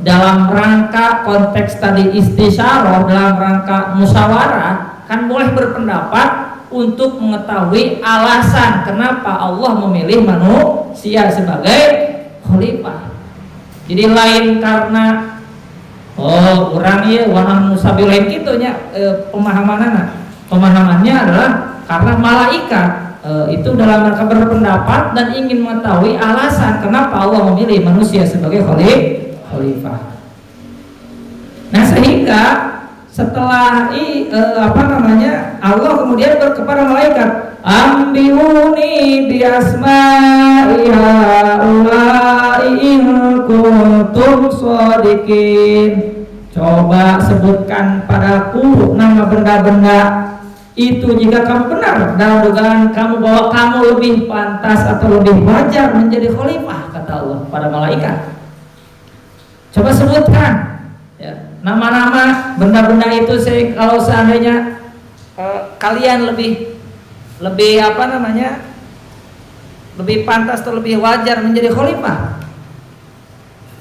dalam rangka konteks tadi istisyarah, dalam rangka musyawarah kan boleh berpendapat untuk mengetahui alasan kenapa Allah memilih manusia sebagai khalifah. Jadi lain karena orang ya waham musabilain gitunya pemahamannya adalah karena malaikat itu dalam rangka berpendapat dan ingin mengetahui alasan kenapa Allah memilih manusia sebagai khalifah. Nah, sehingga setelah Allah kemudian kepada malaikat, ambiuni bi asma'i haula'i in kuntum shadiqin. Coba sebutkan padaku nama benda-benda itu jika kamu benar dalam dugaan kamu bahwa kamu lebih pantas atau lebih wajar menjadi khalifah, kata Allah pada malaikat. Coba sebutkan ya, nama-nama benda-benda itu. Kalau seandainya kalian lebih lebih pantas atau lebih wajar menjadi khalifah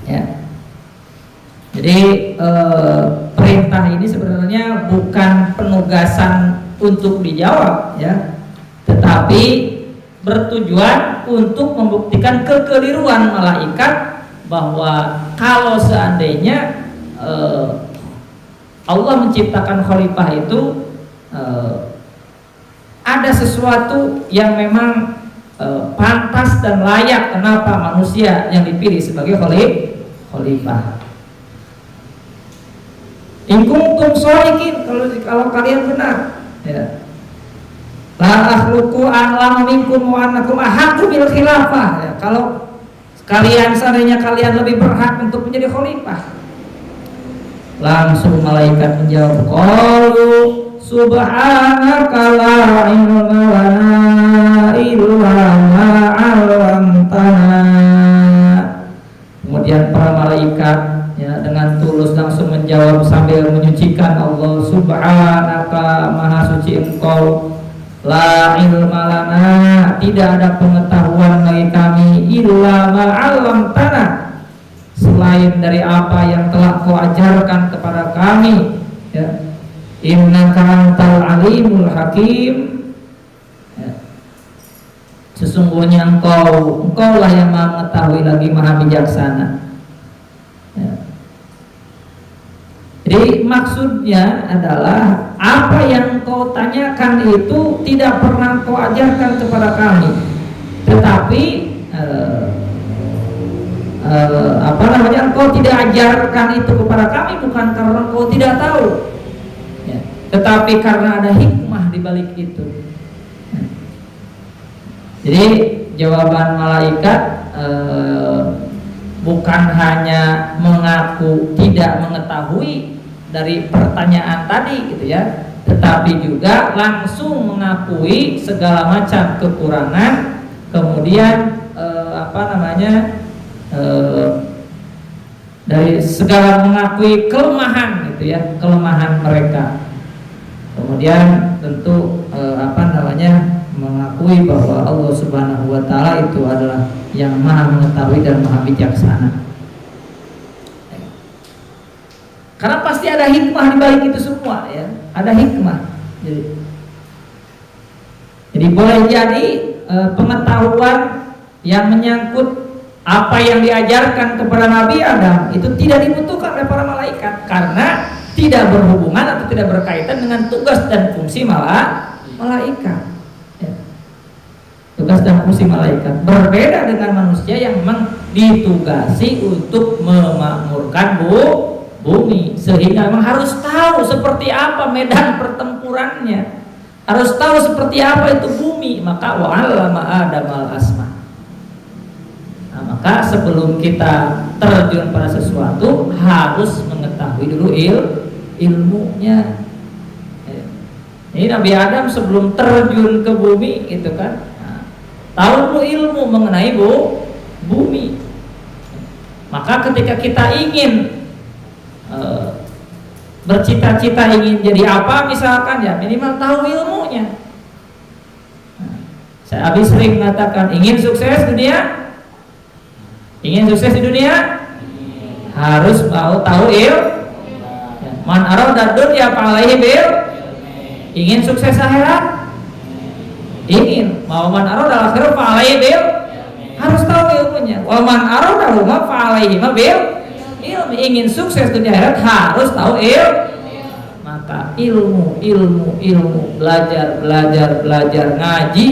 ya. Jadi perintah ini sebenarnya bukan penugasan untuk dijawab ya, tetapi bertujuan untuk membuktikan kekeliruan malaikat bahwa kalau seandainya Allah menciptakan khalifah itu ada sesuatu yang memang pantas dan layak kenapa manusia yang dipilih sebagai khalifah. In kuntum shadiqin, kalau kalian benar ya. La akhluqu a'lamu minkum wa annakum ahaqqu bil khilafah ya. Kalau kalian seandainya kalian lebih berhak untuk menjadi khalifah. Langsung malaikat menjawab, qalu subhanaka la ilma lana illa ma 'allamtana. Kemudian para malaikat ya, dengan tulus langsung menjawab sambil menyucikan Allah, subhanaka, maha suci engkau, la ilma lana, tidak ada pengetahuan bagi kami, illa ma 'allamtana, selain dari apa yang telah kau ajarkan kepada kami ya. Innaka antal alimul hakim ya. Sesungguhnya engkau lah yang maha mengetahui lagi maha bijaksana ya. Jadi maksudnya adalah apa yang kau tanyakan itu tidak pernah kau ajarkan kepada kami, tetapi engkau tidak ajarkan itu kepada kami bukan karena engkau tidak tahu ya, tetapi karena ada hikmah di balik itu. Jadi jawaban malaikat bukan hanya mengaku tidak mengetahui dari pertanyaan tadi gitu ya, tetapi juga langsung mengakui segala macam kekurangan, kemudian dari segala mengakui kelemahan gitu ya, kelemahan mereka. Kemudian tentu mengakui bahwa Allah Subhanahu wa taala itu adalah yang Maha mengetahui dan Maha bijaksana. Karena pasti ada hikmah di balik itu semua ya, ada hikmah. Jadi boleh jadi pengetahuan yang menyangkut apa yang diajarkan kepada Nabi Adam itu tidak dibutuhkan oleh para malaikat karena tidak berhubungan atau tidak berkaitan dengan tugas dan fungsi malaikat. Ya. Tugas dan fungsi malaikat berbeda dengan manusia yang memang ditugasi untuk memakmurkan bumi, sehingga memang harus tahu seperti apa medan pertempurannya, harus tahu seperti apa itu bumi. Maka wa'allama Adamal asma. Nah, maka sebelum kita terjun pada sesuatu harus mengetahui dulu ilmunya. Ini Nabi Adam sebelum terjun ke bumi itu kan, tahu dulu ilmu mengenai bumi. Maka ketika kita ingin bercita-cita ingin jadi apa misalkan, ya minimal tahu ilmunya. Saya habis sering mengatakan ingin sukses dunia, ingin sukses di dunia harus tahu ilmu. Man arada dunya fa'alaihi bil. Ingin sukses akhirat, ingin mau man arada akhirat fa'alaihi bil, harus tahu ilmunya. Wa man arada huma fa'alaihi bil ilmu. Ingin sukses dunia akhirat harus tahu ilmu. Maka ilmu, belajar, ngaji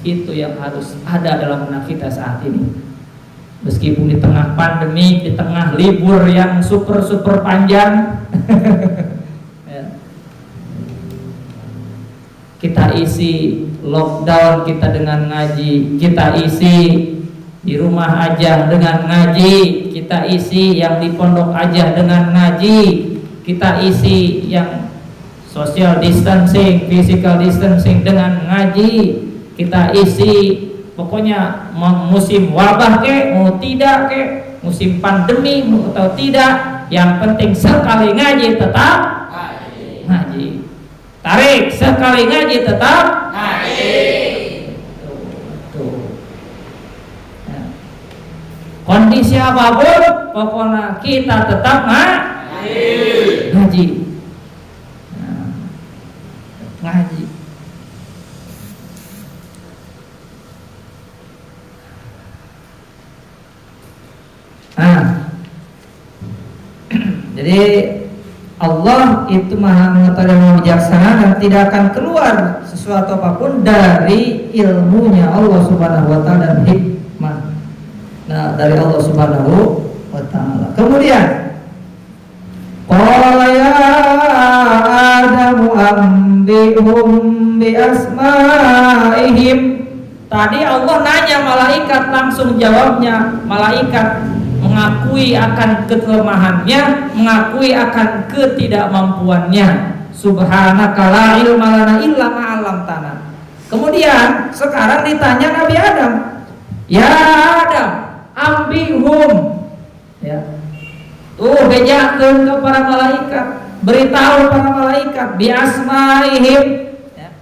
itu yang harus ada dalam benak kita saat ini. Meskipun di tengah pandemi, di tengah libur yang super panjang, ya. Kita isi lockdown kita dengan ngaji, kita isi di rumah aja dengan ngaji, kita isi yang di pondok aja dengan ngaji, kita isi yang social distancing, physical distancing dengan ngaji, kita isi pokoknya musim wabah mau tidak musim pandemi mau atau tidak, yang penting sekali ngaji tetap ngaji, tarik sekali ngaji tetap ngaji. Kondisi apapun pokoknya kita tetap ngaji. Ngaji. Jadi Allah itu Maha mengetahui dan Maha bijaksana dan tidak akan keluar sesuatu apapun dari ilmunya Allah Subhanahu wa taala dan hikmah. Nah, dari Allah Subhanahu wa taala. Kemudian qala ya Adamu ambihum bi asma'ihim. Tadi Allah nanya malaikat, langsung jawabnya malaikat mengakui akan kelemahannya, mengakui akan ketidakmampuannya. Subhanaka la ilma lana illa ma 'allamtana. Kemudian sekarang ditanya Nabi Adam, ya Adam, ambihum, ya. Tuh bejakeun ke para malaikat, beritahu para malaikat bi asmaihim, ya.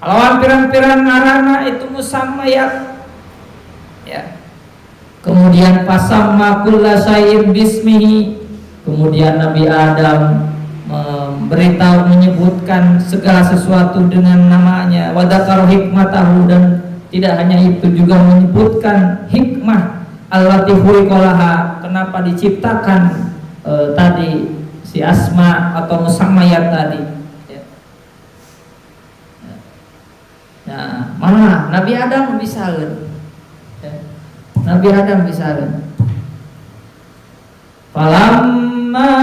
Lawan pirang-pirang ngaranna itu musammayat, ya. Kemudian fasamma kulla syai'in bismihi. Kemudian Nabi Adam memberitahu, menyebutkan segala sesuatu dengan namanya. Wa dzakara hikmatahu, dan tidak hanya itu juga menyebutkan hikmah allati khuliqalaha, kenapa diciptakan tadi si asma atau musammayat tadi. Nah, mana Nabi Adam bisa Nabi Adam bisa falamma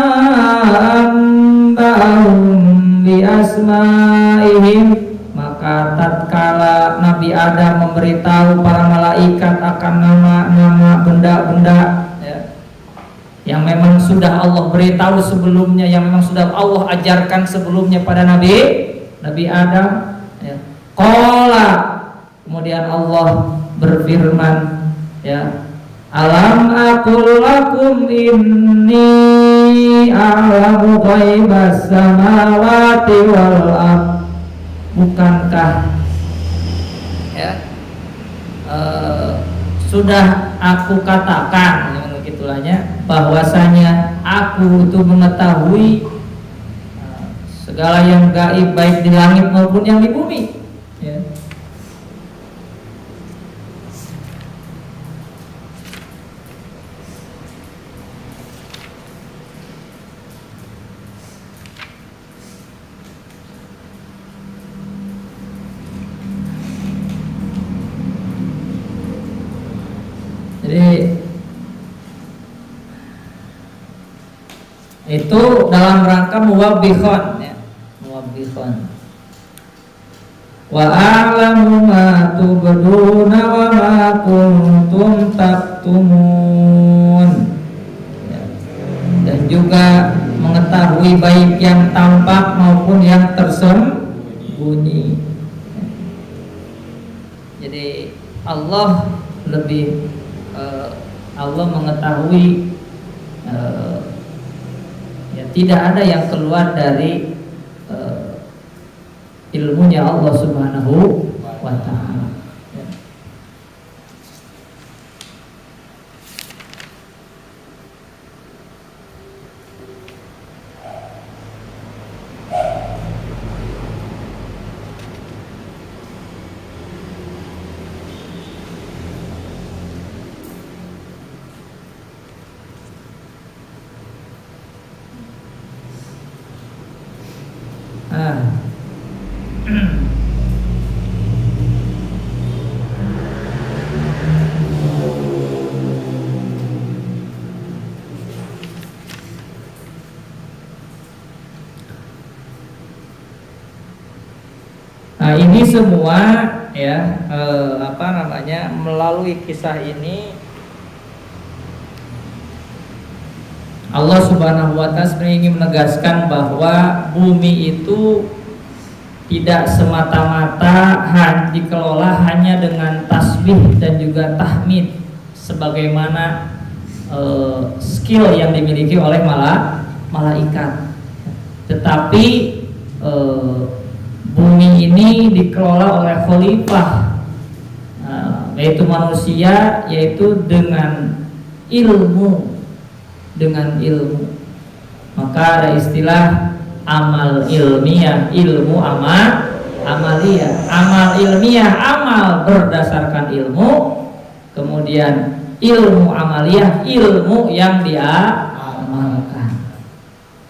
ambahum bi asmaihim asma'ihim, maka tatkala Nabi Adam memberitahu para malaikat akan nama-nama benda-benda ya, yang memang sudah Allah beritahu sebelumnya, yang memang sudah Allah ajarkan sebelumnya pada Nabi Adam ya. Qala, kemudian Allah berfirman ya, alam aqul lakum inni a'lamu ghaibas samawati wal ardh, bukankah ya sudah aku katakan begitulahnya bahwasanya aku itu mengetahui segala yang gaib baik di langit maupun yang di bumi ya. Jadi itu dalam rangka muwabbihon ya, muwabbihon. Wa a'lamu ma tubduna wa ma kuntum taktumun ya. Dan juga mengetahui baik yang tampak maupun yang tersembunyi ya. Jadi Allah lebih Allah mengetahui ya, tidak ada yang keluar dari ilmunya Allah Subhanahu wa ta'ala ya. Nah, ini semua ya melalui kisah ini Allah Subhanahu wa ta'ala sebenarnya ingin menegaskan bahwa bumi itu tidak semata-mata dikelola hanya dengan tasbih dan juga tahmid sebagaimana skill yang dimiliki oleh malaikat. Tetapi bumi ini dikelola oleh khalifah yaitu manusia, yaitu dengan ilmu. Maka ada istilah amal ilmiah, ilmu amaliyah. Amal ilmiah, amal berdasarkan ilmu. Kemudian ilmu amaliyah, ilmu yang diamalkan.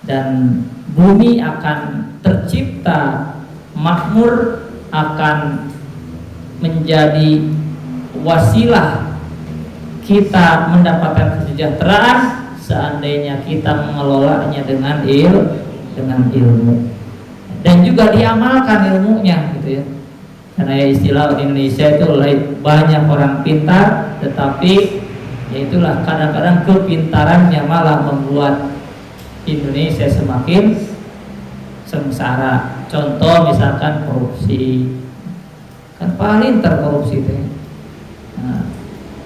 Dan bumi akan tercipta makmur, akan menjadi wasilah kita mendapatkan kesejahteraan seandainya kita mengelolanya dengan ilmu dan juga diamalkan ilmunya gitu ya. Karena ya istilah di Indonesia itu banyak orang pintar, tetapi ya itulah kadang-kadang kepintarannya malah membuat Indonesia semakin sengsara. Contoh misalkan korupsi, kan paling terkorupsi itu. Nah,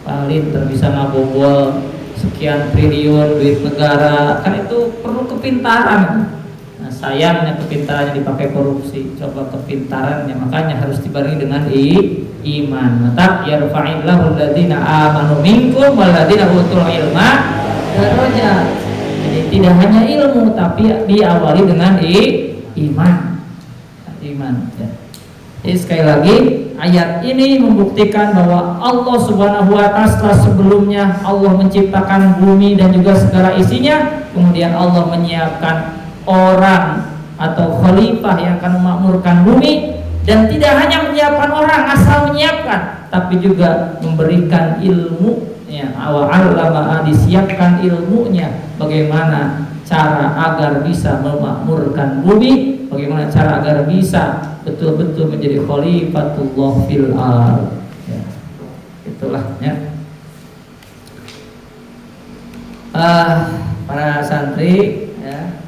paling bisa ngabobol sekian triliun duit negara, kan itu perlu kepintaran. Nah, sayangnya kepintarannya dipakai korupsi. Coba kepintarannya, makanya harus dibarengi dengan iman. Maka yarfa'illahu alladziina aamanu minkum walladziina utul ilma darajat. Jadi tidak hanya ilmu, tapi diawali dengan iman ya. Jadi sekali lagi ayat ini membuktikan bahwa Allah Subhanahu wa ta'ala setelah sebelumnya Allah menciptakan bumi dan juga segala isinya, kemudian Allah menyiapkan orang atau khalifah yang akan memakmurkan bumi, dan tidak hanya menyiapkan orang asal menyiapkan, tapi juga memberikan ilmu ya, awal disiapkan ilmunya bagaimana cara agar bisa memakmurkan bumi bagaimana cara agar bisa betul-betul menjadi khalifatullah fil ardh. Ya, itulah ya. Para santri ya,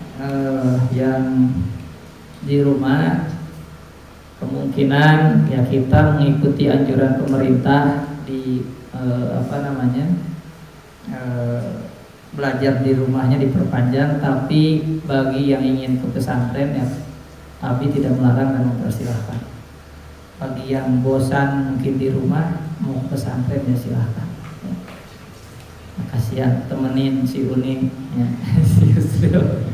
yang di rumah, kemungkinan ya kita mengikuti anjuran pemerintah di belajar di rumahnya diperpanjang, tapi bagi yang ingin ke pesantren ya Abi tidak melarang dan mempersilahkan. Bagi yang bosan mungkin di rumah mau ke pesantren ya silahkan ya. Kasihan temenin si Uni ya, si Yusril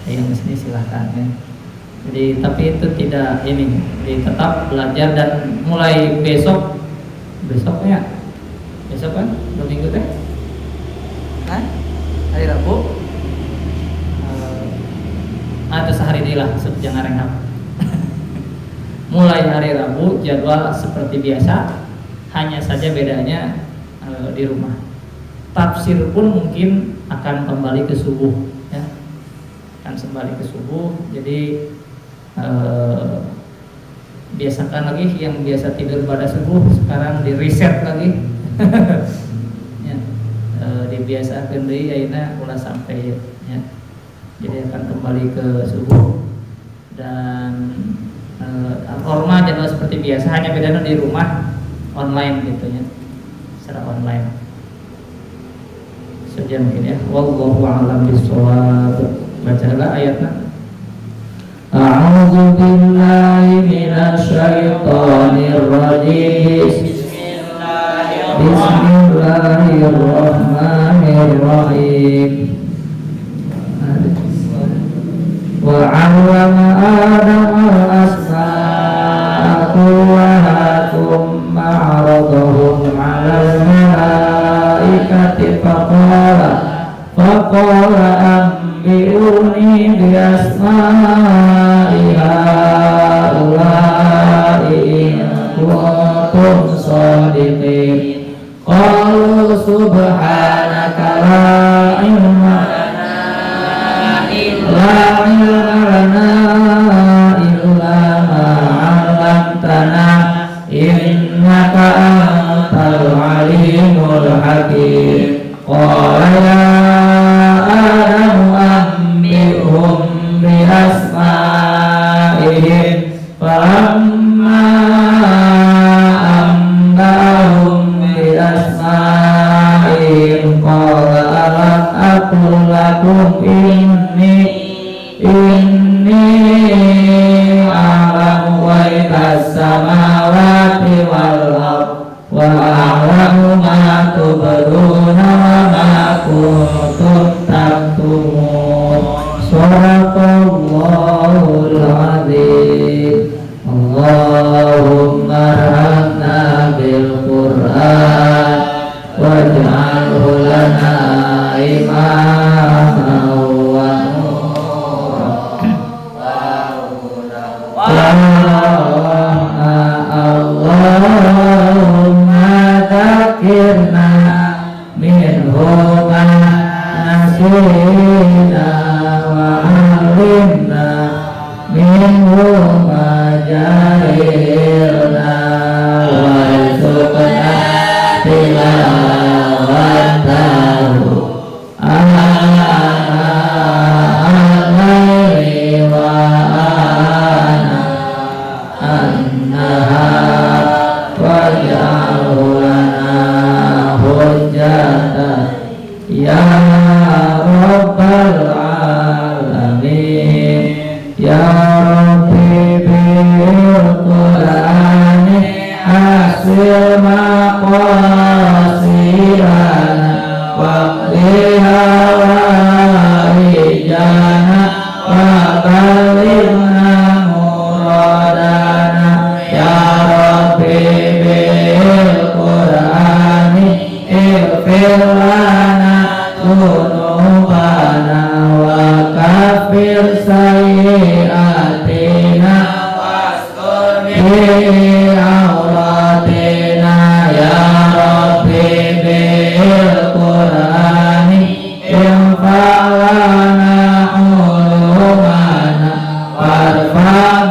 yang kesini silahkan ya. Jadi tapi itu tidak ini, jadi tetap belajar dan mulai besoknya besok kan 2 minggu teh hari Rabu atau sehari deui lah jangan renghap. Mulai hari Rabu jadwal seperti biasa, hanya saja bedanya di rumah. Tafsir pun mungkin akan kembali ke subuh ya, akan kembali ke subuh. Jadi biasakan lagi yang biasa tidur pada subuh sekarang di reset lagi. Ya, dibiasakan deui ayeuna ulah sampai ya. Jadi akan kembali ke subuh dan normal jadwal seperti biasa, hanya bedanya di rumah online gitu ya, secara online saja mungkin ya. Wallahu a'lam bishawab. Bacalah ayatnya. A'udzu billahi minasy syaithanir rajim. Bismillahirrahmanirrahim. Wa 'allama Adam al-asma'a kullaha thumma 'aradahum 'alal malaikati faqala anbi'uni bi asma'i ha'ula'i in kuntum shadiqin. Qalu subhanaka la ilma lana illa ma 'allamtana innaka antal alimul hakim. Qala ya Adam anbi'hum bi asma'ihim falamma amba'ahum bi asma'ihim qala alam aqul lakum inni a'lamu ghaibas samawati wal ardh wa a'lamu ma tubduna wa ma kuntum taktumun. Shadaqallahul azim. Allahumma arhamna bil Qur'an waj'alhu lana imaman wa Allahumma dzakirna minhu ma nasina wa 'allimna minhu ma jahilna warzuqna tilawatahu al-laili wa an-nahar waj'alhu lana hujjatan ya rabbal alamin. Ya Rabbi bil Qur'ani hasil maqasidana waqliha warijana wa balighna muradana. Ya Rabbi bil Qur'ani ighfir lana dhunubana wa kafir sayyi'atina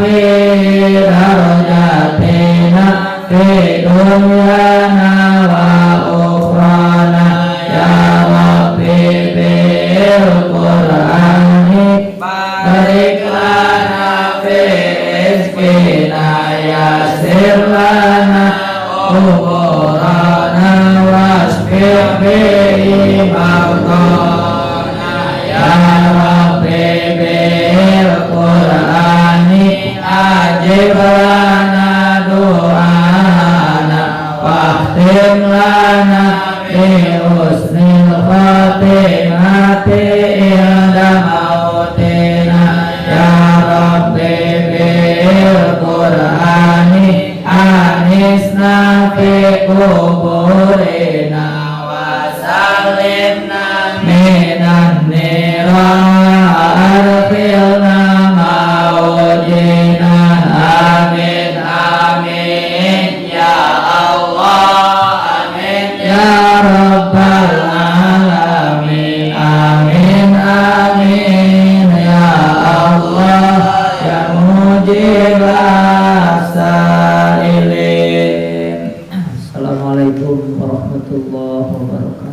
bi darajatina fi dunyana wa ukhrana ya Rabbi bil Qur'ani barik lana fi rizqina yassir lana umurana wasbir bihi mardana ya Rabbi bil Qur'ani ajib lana du'ana wahtim lana bi husnil khatimati inda mautina ya Rabbi bil Qur'ani anisna fi kuburina wa salimna minan niran arfilna maujina amin amin ya Allah amin ya Rabbal alamin amin amin ya Allah ya mujibas sa'ilin. Assalamualaikum warahmatullahi wabarakatuh.